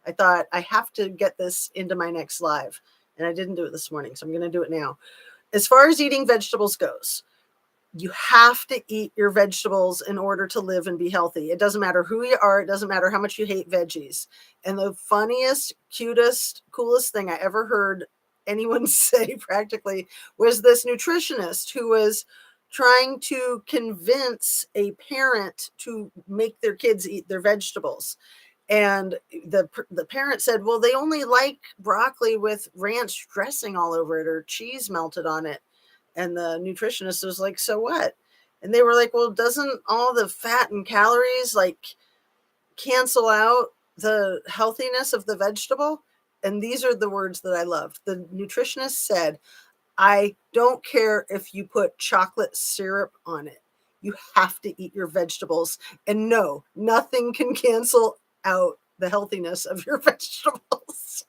I thought I have to get this into my next live, and I didn't do it this morning, so I'm going to do it now. As far as eating vegetables goes, you have to eat your vegetables in order to live and be healthy. It doesn't matter who you are. It doesn't matter how much you hate veggies. And the funniest, cutest, coolest thing I ever heard anyone say practically was this nutritionist who was trying to convince a parent to make their kids eat their vegetables. And the parent said, well, they only like broccoli with ranch dressing all over it or cheese melted on it. And the nutritionist was like, so what? And they were like, well, doesn't all the fat and calories like cancel out the healthiness of the vegetable? And these are the words that I loved. The nutritionist said, I don't care if you put chocolate syrup on it. You have to eat your vegetables. And no, nothing can cancel out the healthiness of your vegetables.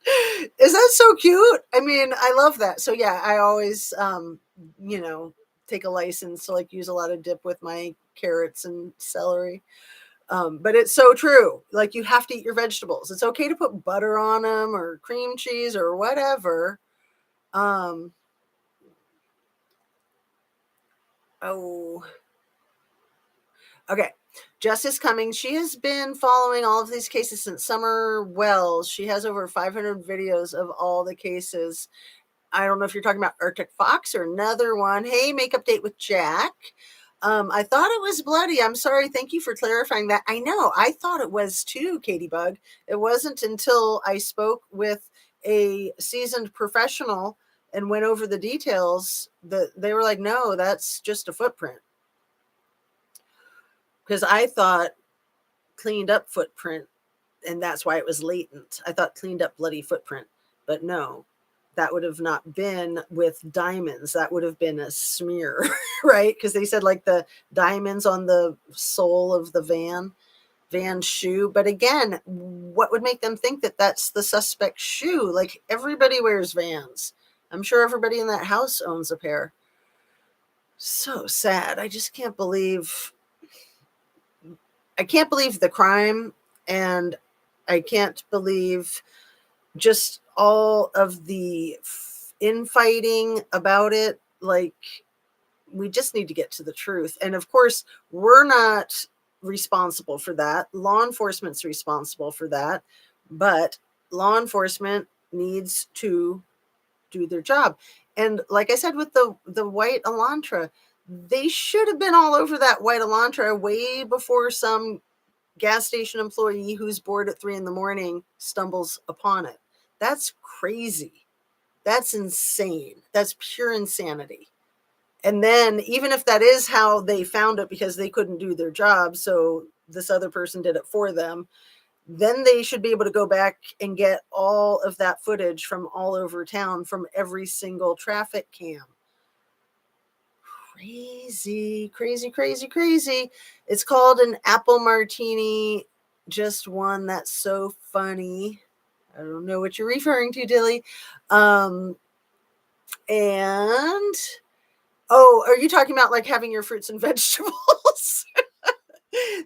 Is that so cute? I mean, I love that. So yeah, I always, take a license to like use a lot of dip with my carrots and celery. But it's so true. Like, you have to eat your vegetables. It's okay to put butter on them or cream cheese or whatever. Oh, okay. Justice Cummings, she has been following all of these cases since Summer Wells. She has over 500 videos of all the cases. I don't know if you're talking about Arctic Fox or another one. Hey, Makeup Date with Jack. I thought it was bloody. I'm sorry. Thank you for clarifying that. I know. I thought it was too, Katie Bug. It wasn't until I spoke with a seasoned professional and went over the details that they were like, no, that's just a footprint. Because I thought cleaned up footprint, and that's why it was latent. I thought cleaned up bloody footprint, but no, that would have not been with diamonds. That would have been a smear, right? Because they said like the diamonds on the sole of the van shoe. But again, what would make them think that that's the suspect shoe? Like, everybody wears Vans. I'm sure everybody in that house owns a pair. So sad. I just can't believe the crime, and I can't believe just all of the infighting about it. Like, we just need to get to the truth. And of course, we're not responsible for that. Law enforcement's responsible for that, but law enforcement needs to do their job. And like I said with the white Elantra, They should have been all over that white Elantra way before some gas station employee who's bored at 3 a.m. stumbles upon it. That's crazy. That's insane. That's pure insanity. And then, even if that is how they found it because they couldn't do their job, so this other person did it for them, then they should be able to go back and get all of that footage from all over town from every single traffic cam. Crazy, crazy, crazy, crazy. It's called an apple martini. Just one that's so funny. I don't know what you're referring to, Dilly. And oh, are you talking about like having your fruits and vegetables?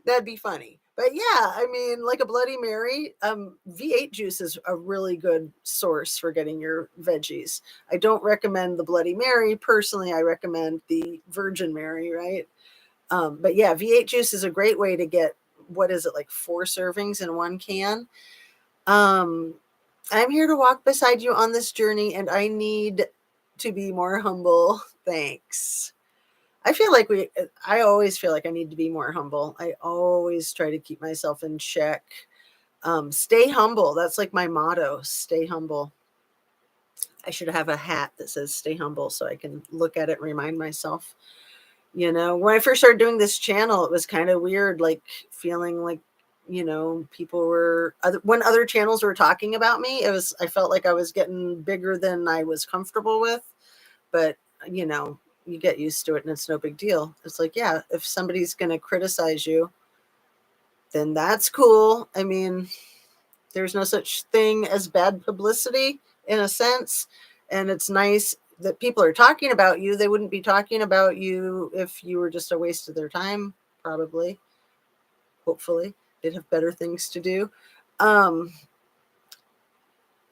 That'd be funny. But yeah, I mean, like a Bloody Mary, V8 juice is a really good source for getting your veggies. I don't recommend the Bloody Mary. Personally, I recommend the Virgin Mary, right? But yeah, V8 juice is a great way to get, what is it, like 4 servings in one can? Um, I'm here to walk beside you on this journey, and I need to be more humble. Thanks. I always feel like I need to be more humble. I always try to keep myself in check. Stay humble. That's like my motto. Stay humble. I should have a hat that says stay humble so I can look at it and remind myself. When I first started doing this channel, it was kind of weird, like feeling like, people were, when other channels were talking about me, I felt like I was getting bigger than I was comfortable with. But, you get used to it and it's no big deal. It's like, yeah, if somebody's going to criticize you, then that's cool. I mean, there's no such thing as bad publicity in a sense. And it's nice that people are talking about you. They wouldn't be talking about you if you were just a waste of their time, probably. Hopefully, they'd have better things to do.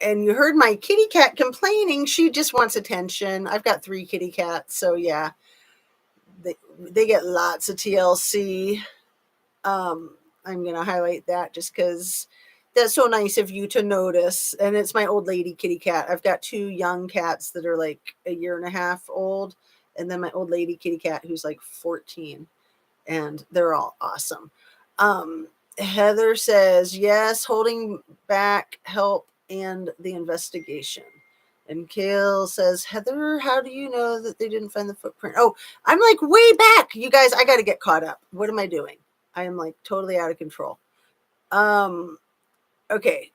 And you heard my kitty cat complaining. She just wants attention. I've got 3 kitty cats. So yeah, they get lots of TLC. I'm going to highlight that just because that's so nice of you to notice. And it's my old lady kitty cat. I've got 2 young cats that are like a year and a half old. And then my old lady kitty cat who's like 14. And they're all awesome. Heather says, yes, holding back help and the investigation. And Kale says, Heather, how do you know that they didn't find the footprint? Oh, I'm like way back. You guys, I got to get caught up. What am I doing? I am like totally out of control. Okay.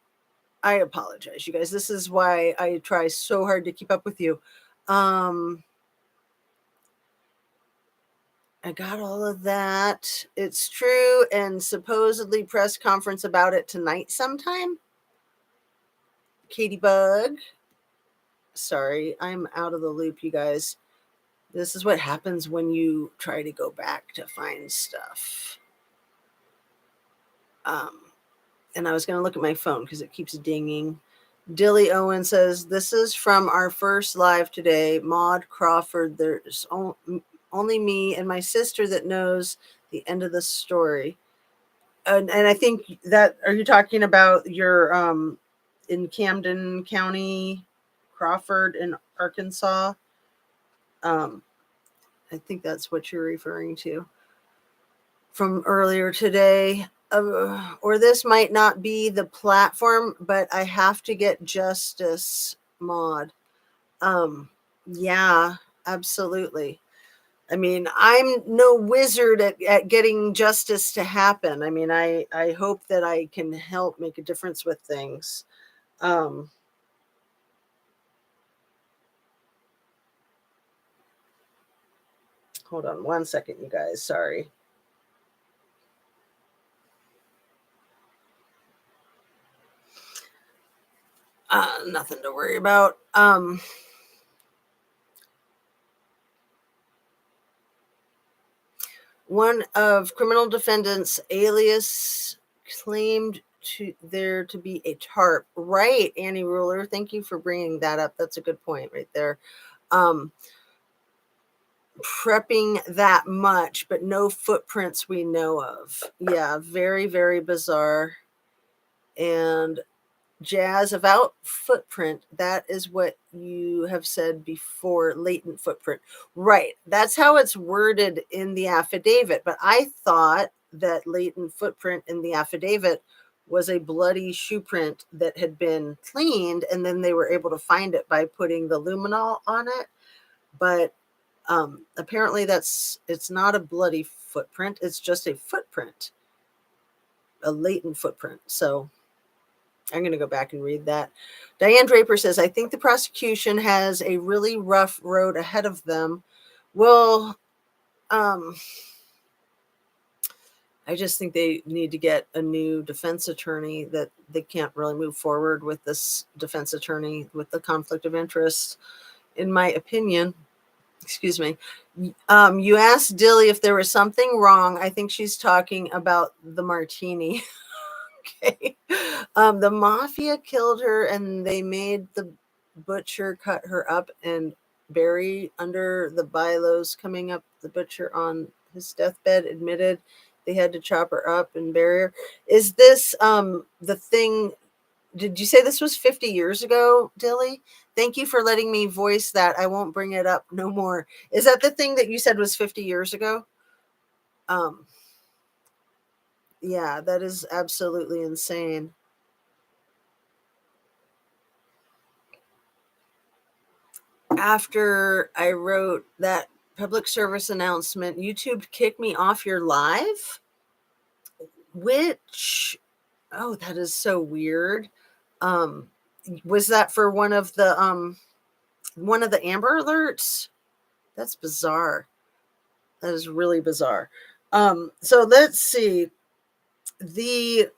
I apologize, you guys. This is why I try so hard to keep up with you. I got all of that. It's true. And supposedly press conference about it tonight sometime. Katie Bug. Sorry, I'm out of the loop, you guys. This is what happens when you try to go back to find stuff. And I was going to look at my phone because it keeps dinging. Dilly Owen says, this is from our first live today. Maud Crawford, there's only me and my sister that knows the end of the story. And I think that, are you talking about your in Camden County, Crawford in Arkansas? I think that's what you're referring to from earlier today. Or this might not be the platform, but I have to get justice, Maud. Yeah, absolutely. I mean, I'm no wizard at getting justice to happen. I mean, I hope that I can help make a difference with things. Hold on 1 second, you guys. Sorry. Nothing to worry about. One of criminal defendants, alias, claimed there to be a tarp. Right, Annie Ruler. Thank you for bringing that up. That's a good point right there. Prepping that much, but no footprints we know of. Yeah, very, very bizarre. And Jazz about footprint. That is what you have said before, latent footprint. Right. That's how it's worded in the affidavit. But I thought that latent footprint in the affidavit was a bloody shoe print that had been cleaned, and then they were able to find it by putting the luminol on it. But apparently it's not a bloody footprint. It's just a footprint, a latent footprint. So I'm going to go back and read that. Diane Draper says, I think the prosecution has a really rough road ahead of them. Well, I just think they need to get a new defense attorney, that they can't really move forward with this defense attorney with the conflict of interest, in my opinion. Excuse me. You asked Dilly if there was something wrong. I think she's talking about the martini. Okay. The mafia killed her, and they made the butcher cut her up and bury under the bylaws coming up. The butcher on his deathbed admitted they had to chop her up and bury her. Is this the thing? Did you say this was 50 years ago, Dilly? Thank you for letting me voice that. I won't bring it up no more. Is that the thing that you said was 50 years ago? Um, yeah, that is absolutely insane. After I wrote that public service announcement, YouTube kicked me off your live, which, oh, that is so weird. Um, was that for one of the Amber Alerts? That's bizarre. That is really bizarre. So let's see. The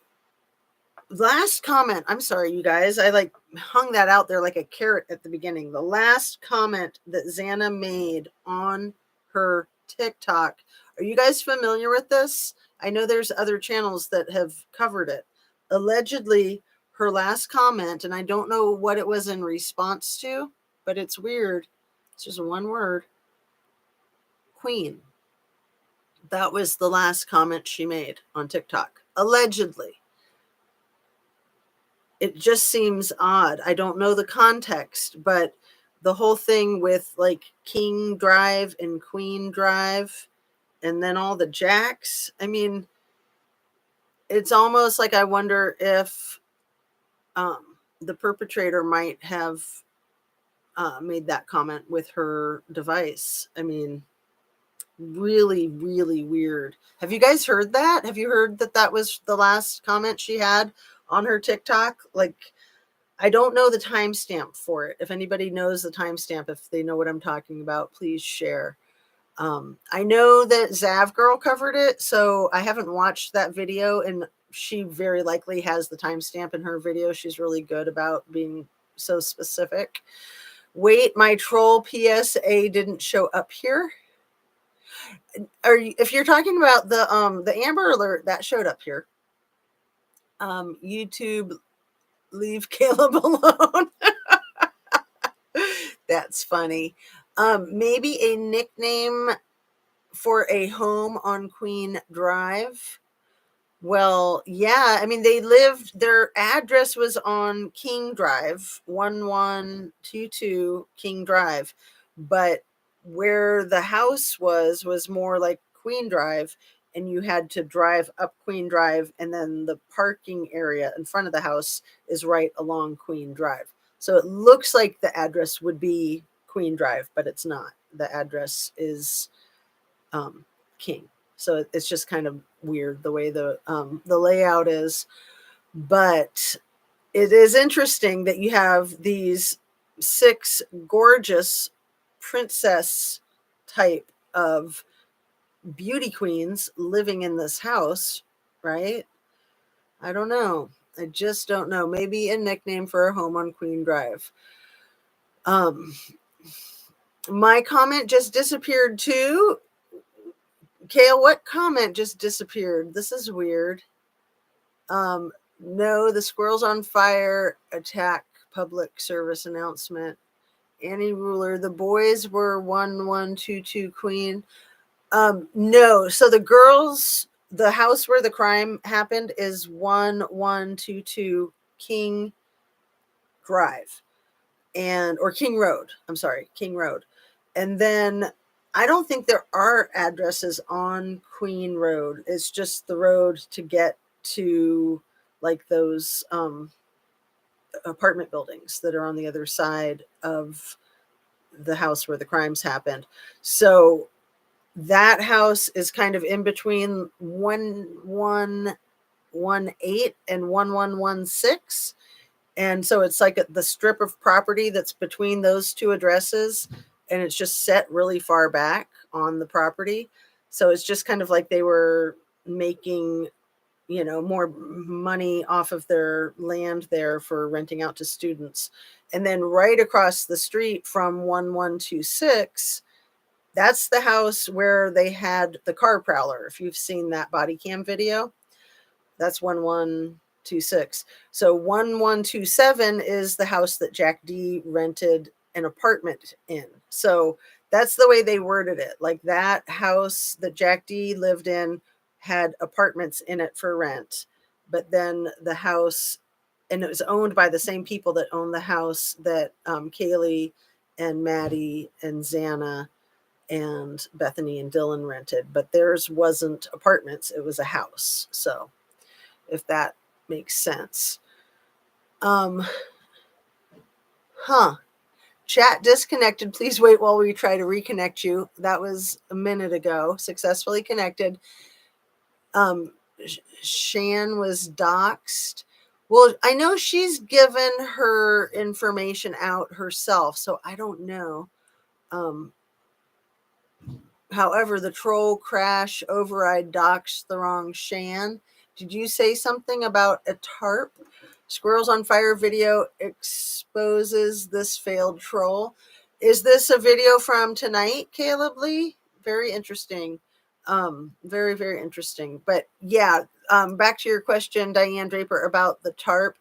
last comment, I'm sorry, you guys, I like hung that out there like a carrot at the beginning. The last comment that Xana made on her TikTok. Are you guys familiar with this? I know there's other channels that have covered it. Allegedly, her last comment, and I don't know what it was in response to, but it's weird. It's just one word: Queen. That was the last comment she made on TikTok. Allegedly. It just seems odd. I don't know the context, but the whole thing with like King Drive and Queen Drive and then all the jacks. I mean, it's almost like I wonder if the perpetrator might have made that comment with her device. I mean, really, really weird. Have you guys heard that? Have you heard that that was the last comment she had on her TikTok? Like, I don't know the timestamp for it. If anybody knows the timestamp, if they know what I'm talking about, please share. I know that Zav Girl covered it, so I haven't watched that video, and she very likely has the timestamp in her video. She's really good about being so specific. Wait, my troll PSA didn't show up here. If you're talking about the Amber Alert, that showed up here. YouTube, leave Caleb alone. That's funny. Maybe a nickname for a home on Queen Drive. Well, yeah. I mean, their address was on King Drive, 1122 King Drive. But where the house was more like Queen Drive. And you had to drive up Queen Drive. And then the parking area in front of the house is right along Queen Drive. So it looks like the address would be Queen Drive, but it's not. The address is King. So it's just kind of weird the way the layout is. But it is interesting that you have these 6 gorgeous princess type of beauty queens living in this house, right? I don't know. I just don't know. Maybe a nickname for a home on Queen Drive. My comment just disappeared too. Kale, what comment just disappeared? This is weird. No, the squirrel's on fire attack public service announcement. Annie Ruler, the boys were 1122 Queen. No, so the house where the crime happened is 1122 King Drive or King Road. I'm sorry, King Road. And then I don't think there are addresses on Queen Road. It's just the road to get to like those apartment buildings that are on the other side of the house where the crimes happened. So that house is kind of in between 1118 and 1116. And so it's like the strip of property that's between those two addresses, and it's just set really far back on the property. So it's just kind of like they were making, more money off of their land there for renting out to students. And then right across the street from 1126, that's the house where they had the car prowler. If you've seen that body cam video, that's 1126. So 1127 is the house that Jack D rented an apartment in. So that's the way they worded it. Like that house that Jack D lived in had apartments in it for rent. But then the house, and it was owned by the same people that owned the house that Kaylee and Maddie and Xana and Bethany and Dylan rented. But theirs wasn't apartments, it was a house. So if that makes sense. Um, huh. Chat disconnected. Please wait while we try to reconnect you. That was a minute ago. Successfully connected. Shan was doxxed. Well, I know she's given her information out herself, so I don't know. However, the troll crash override doxed the wrong Shan. Did you say something about a tarp? Squirrels on Fire video exposes this failed troll. Is this a video from tonight, Caleb Lee? Very interesting. Very, very interesting. But yeah, back to your question, Diane Draper, about the tarp.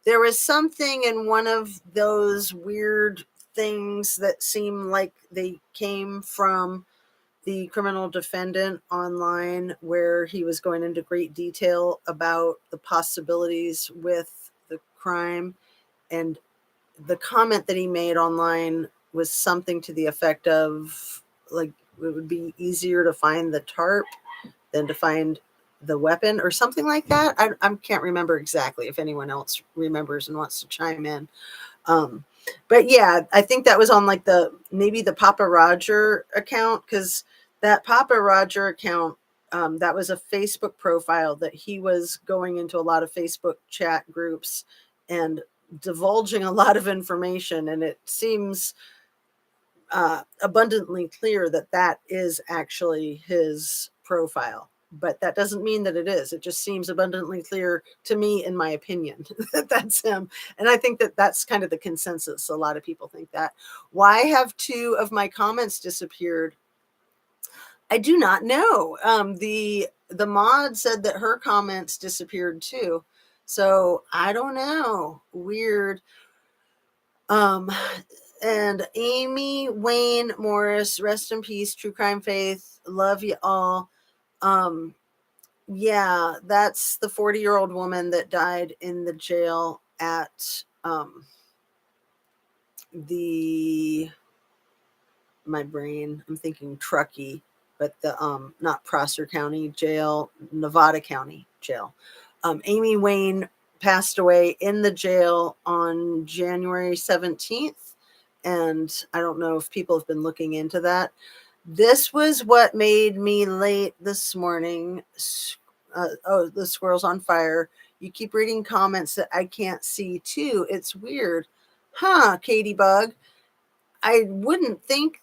There was something in one of those weird things that seemed like they came from the criminal defendant online, where he was going into great detail about the possibilities with the crime. And the comment that he made online was something to the effect of, like, it would be easier to find the tarp than to find the weapon or something like that. I can't remember exactly. If anyone else remembers and wants to chime in. But yeah, I think that was on like maybe the Papa Roger account, because that Papa Roger account, that was a Facebook profile that he was going into a lot of Facebook chat groups and divulging a lot of information. And it seems abundantly clear that that is actually his profile. But that doesn't mean that it is. It just seems abundantly clear to me, in my opinion, that that's him. And I think that that's kind of the consensus. A lot of people think that. Why have two of my comments disappeared? I do not know. The mod said that her comments disappeared too. So I don't know. Weird. And Amy Wayne Morris, rest in peace, True Crime Faith. Love you all. Yeah, that's the 40-year-old woman that died in the jail at my brain, I'm thinking Truckee, but the not Prosser County Jail, Nevada County Jail. Amy Wayne passed away in the jail on January 17th. And I don't know if people have been looking into that. This was what made me late this morning. The Squirrels on Fire. You keep reading comments that I can't see too. It's weird. Huh, Katie Bug. I wouldn't think,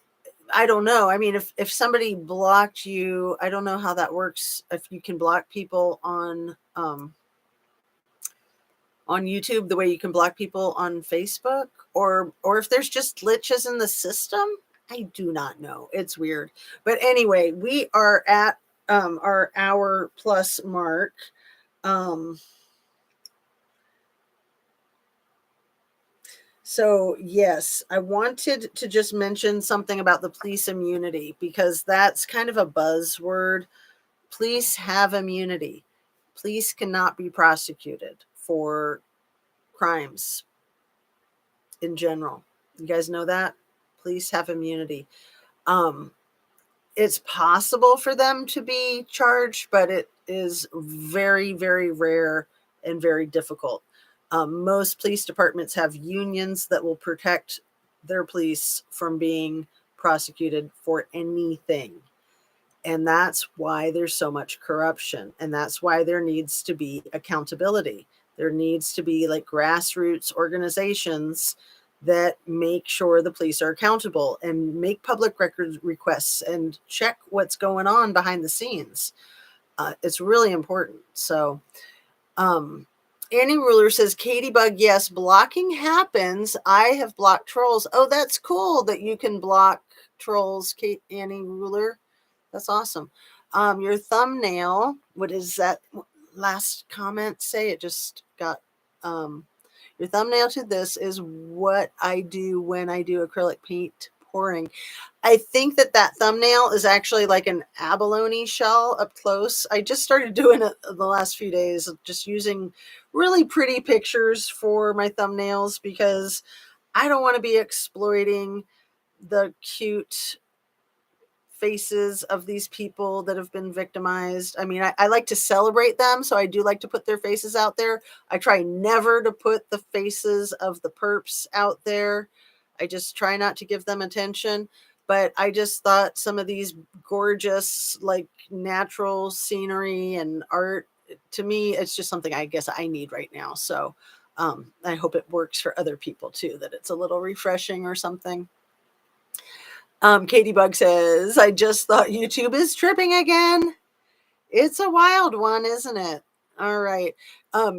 I don't know. I mean, if somebody blocked you, I don't know how that works. If you can block people on YouTube the way you can block people on Facebook, or if there's just glitches in the system. I do not know. It's weird. But anyway, we are at our hour plus mark. So yes, I wanted to just mention something about the police immunity, because that's kind of a buzzword. Police have immunity. Police cannot be prosecuted for crimes in general. You guys know that? Police have immunity. Um, it's possible for them to be charged, but it is very, very rare and very difficult. Most police departments have unions that will protect their police from being prosecuted for anything. And that's why there's so much corruption. And that's why there needs to be accountability. There needs to be like grassroots organizations that make sure the police are accountable and make public record requests and check what's going on behind the scenes. It's really important. So, Annie Ruler says, Katie Bug, yes, blocking happens. I have blocked trolls. Oh, that's cool that you can block trolls, Annie Ruler. That's awesome. Your thumbnail, what is that last comment say? It just got, your thumbnail to this is what I do when I do acrylic paint pouring. I think that thumbnail is actually like an abalone shell up close. I just started doing it the last few days, just using really pretty pictures for my thumbnails because I don't want to be exploiting the cute faces of these people that have been victimized. I mean, I like to celebrate them, so I do like to put their faces out there. I try never to put the faces of the perps out there. I just try not to give them attention. But I just thought some of these gorgeous, like natural scenery and art, to me, it's just something I guess I need right now. So I hope it works for other people too, that it's a little refreshing or something. Katie Bug says, I just thought YouTube is tripping again. It's a wild one, isn't it? All right.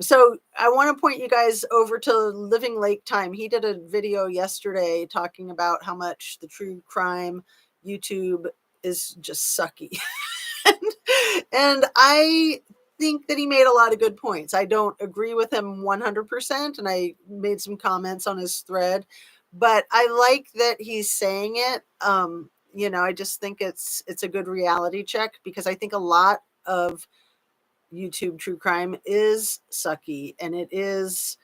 So I want to point you guys over to Living Lake Time. He did a video yesterday talking about how much the true crime YouTube is just sucky. and I think that he made a lot of good points. I don't agree with him 100%, and I made some comments on his thread, but I like that he's saying it. I just think it's a good reality check because I think a lot of YouTube true crime is sucky, and it is,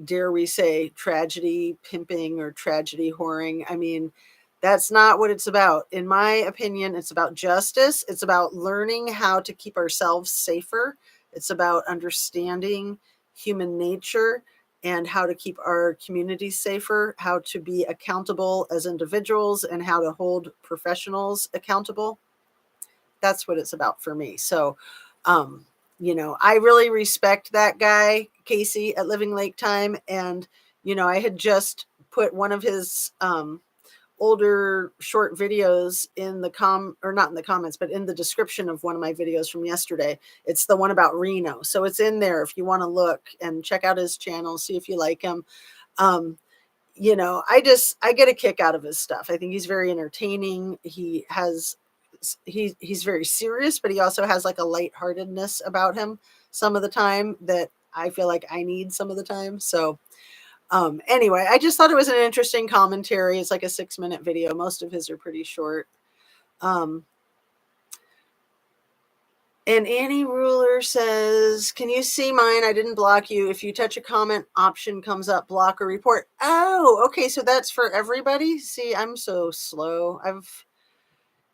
dare we say, tragedy pimping or tragedy whoring. I mean, that's not what it's about. In my opinion, it's about justice. It's about learning how to keep ourselves safer. It's about understanding human nature and how to keep our communities safer, how to be accountable as individuals, and how to hold professionals accountable. That's what it's about for me. So, I really respect that guy, Casey at Living Lake Time. And, I had just put one of his older short videos in or not in the comments, but in the description of one of my videos from yesterday. It's the one about Reno. So it's in there if you want to look and check out his channel, see if you like him. I get a kick out of his stuff. I think he's very entertaining. He's very serious, but he also has like a lightheartedness about him some of the time that I feel like I need some of the time. So anyway, I just thought it was an interesting commentary. It's like a 6-minute video. Most of his are pretty short. And Annie Ruler says, can you see mine? I didn't block you. If you touch a comment option comes up, block or report. Oh, okay. So that's for everybody. See, I'm so slow. I've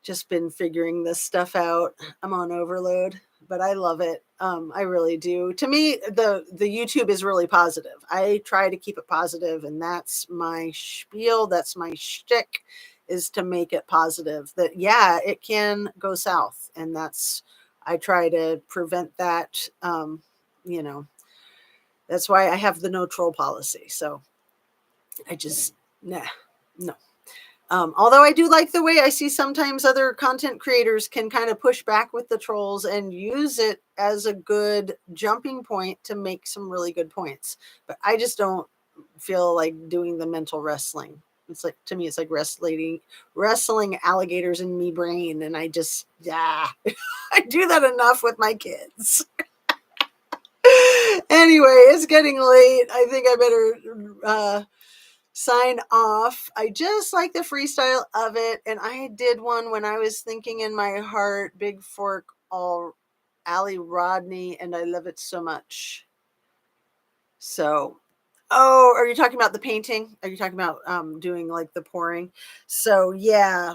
just been figuring this stuff out. I'm on overload, but I love it. I really do. To me, the YouTube is really positive. I try to keep it positive, and that's my spiel. That's my shtick, is to make it positive. That yeah, it can go south, and I try to prevent that. That's why I have the no troll policy. So I just no. Although I do like the way I see sometimes other content creators can kind of push back with the trolls and use it as a good jumping point to make some really good points. But I just don't feel like doing the mental wrestling. It's like, to me, it's like wrestling alligators in me brain. And I I do that enough with my kids. Anyway, it's getting late. I think I better sign off. I just like the freestyle of it, and I did one when I was thinking in my heart, Big Fork, all Ali Rodney, and I love it so much. So Oh, are you talking about the painting? Are you talking about doing like the pouring? So yeah,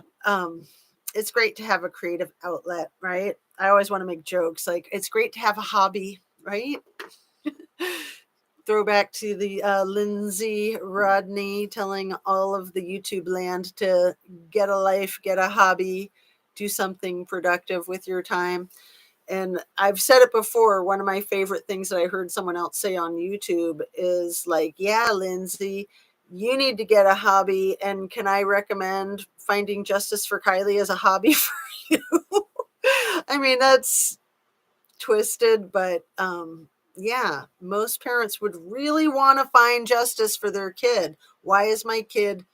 it's great to have a creative outlet, right? I always want to make jokes like it's great to have a hobby, right? Throwback to the Lindsay Rodney telling all of the YouTube land to get a life, get a hobby, do something productive with your time. And I've said it before, one of my favorite things that I heard someone else say on YouTube is like, yeah, Lindsay, you need to get a hobby. And can I recommend finding justice for Kylie as a hobby for you? I mean, that's twisted, but yeah, most parents would really want to find justice for their kid. Why is my kid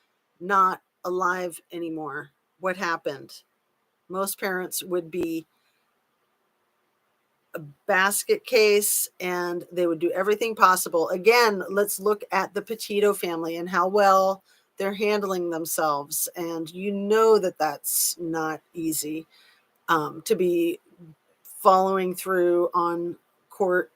not alive anymore? What happened? Most parents would be a basket case and they would do everything possible. Again, let's look at the Petito family and how well they're handling themselves. And you know that that's not easy, to be following through on court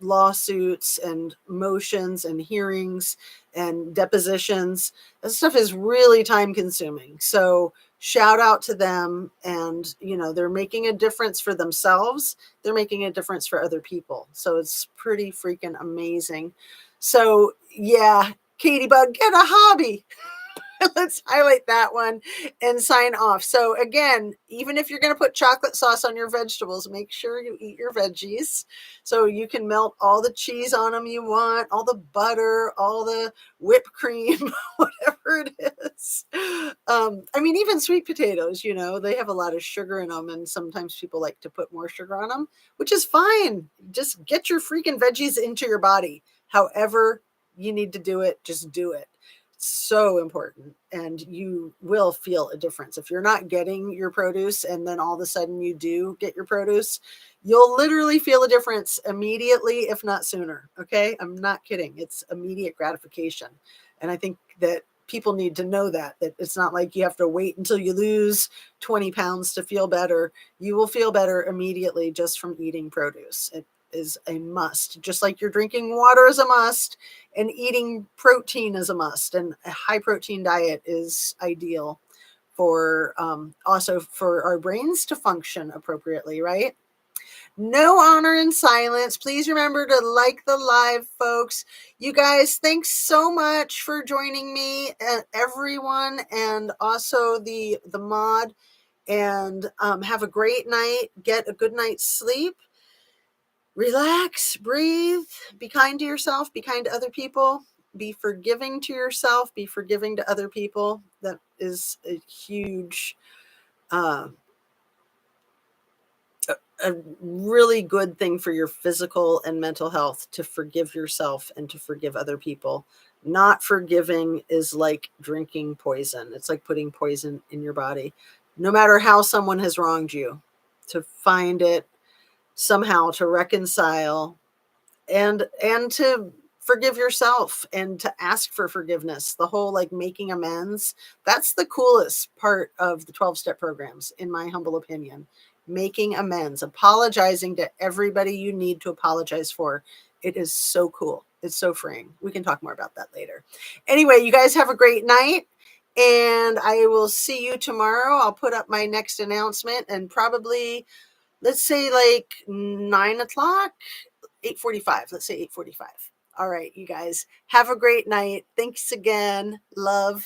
lawsuits and motions and hearings and depositions. That stuff is really time consuming. So shout out to them. And, you know, they're making a difference for themselves. They're making a difference for other people. So it's pretty freaking amazing. So yeah, Katie Bug, get a hobby. Let's highlight that one and sign off. So again, even if you're going to put chocolate sauce on your vegetables, make sure you eat your veggies so you can melt all the cheese on them you want, all the butter, all the whipped cream, whatever it is. I mean, even sweet potatoes, you know, they have a lot of sugar in them, and sometimes people like to put more sugar on them, which is fine. Just get your freaking veggies into your body. However you need to do it, just do it. So important, and you will feel a difference if you're not getting your produce and then all of a sudden you do get your produce. You'll literally feel a difference immediately, if not sooner. Okay, I'm not kidding. It's immediate gratification, and I think that people need to know that it's not like you have to wait until you lose 20 pounds to feel better. You will feel better immediately just from eating produce. It is a must, just like you're drinking water is a must and eating protein is a must. And a high protein diet is ideal for also for our brains to function appropriately, right? No honor in silence. Please remember to like the live, folks. You guys, thanks so much for joining me, everyone, and also the mod. And have a great night. Get a good night's sleep. Relax, breathe, be kind to yourself, be kind to other people, be forgiving to yourself, be forgiving to other people. That is a huge, uh, a really good thing for your physical and mental health, to forgive yourself and to forgive other people. Not forgiving is like drinking poison. It's like putting poison in your body. No matter how someone has wronged you, to find it somehow, to reconcile, and to forgive yourself and to ask for forgiveness. The whole like making amends, that's the coolest part of the 12-step programs, in my humble opinion. Making amends, apologizing to everybody you need to apologize for. It is so cool. It's so freeing. We can talk more about that later. Anyway, you guys have a great night, and I will see you tomorrow. I'll put up my next announcement, and probably, let's say like 9 o'clock, 8:45. Let's say 8:45. All right, you guys have a great night. Thanks again. Love.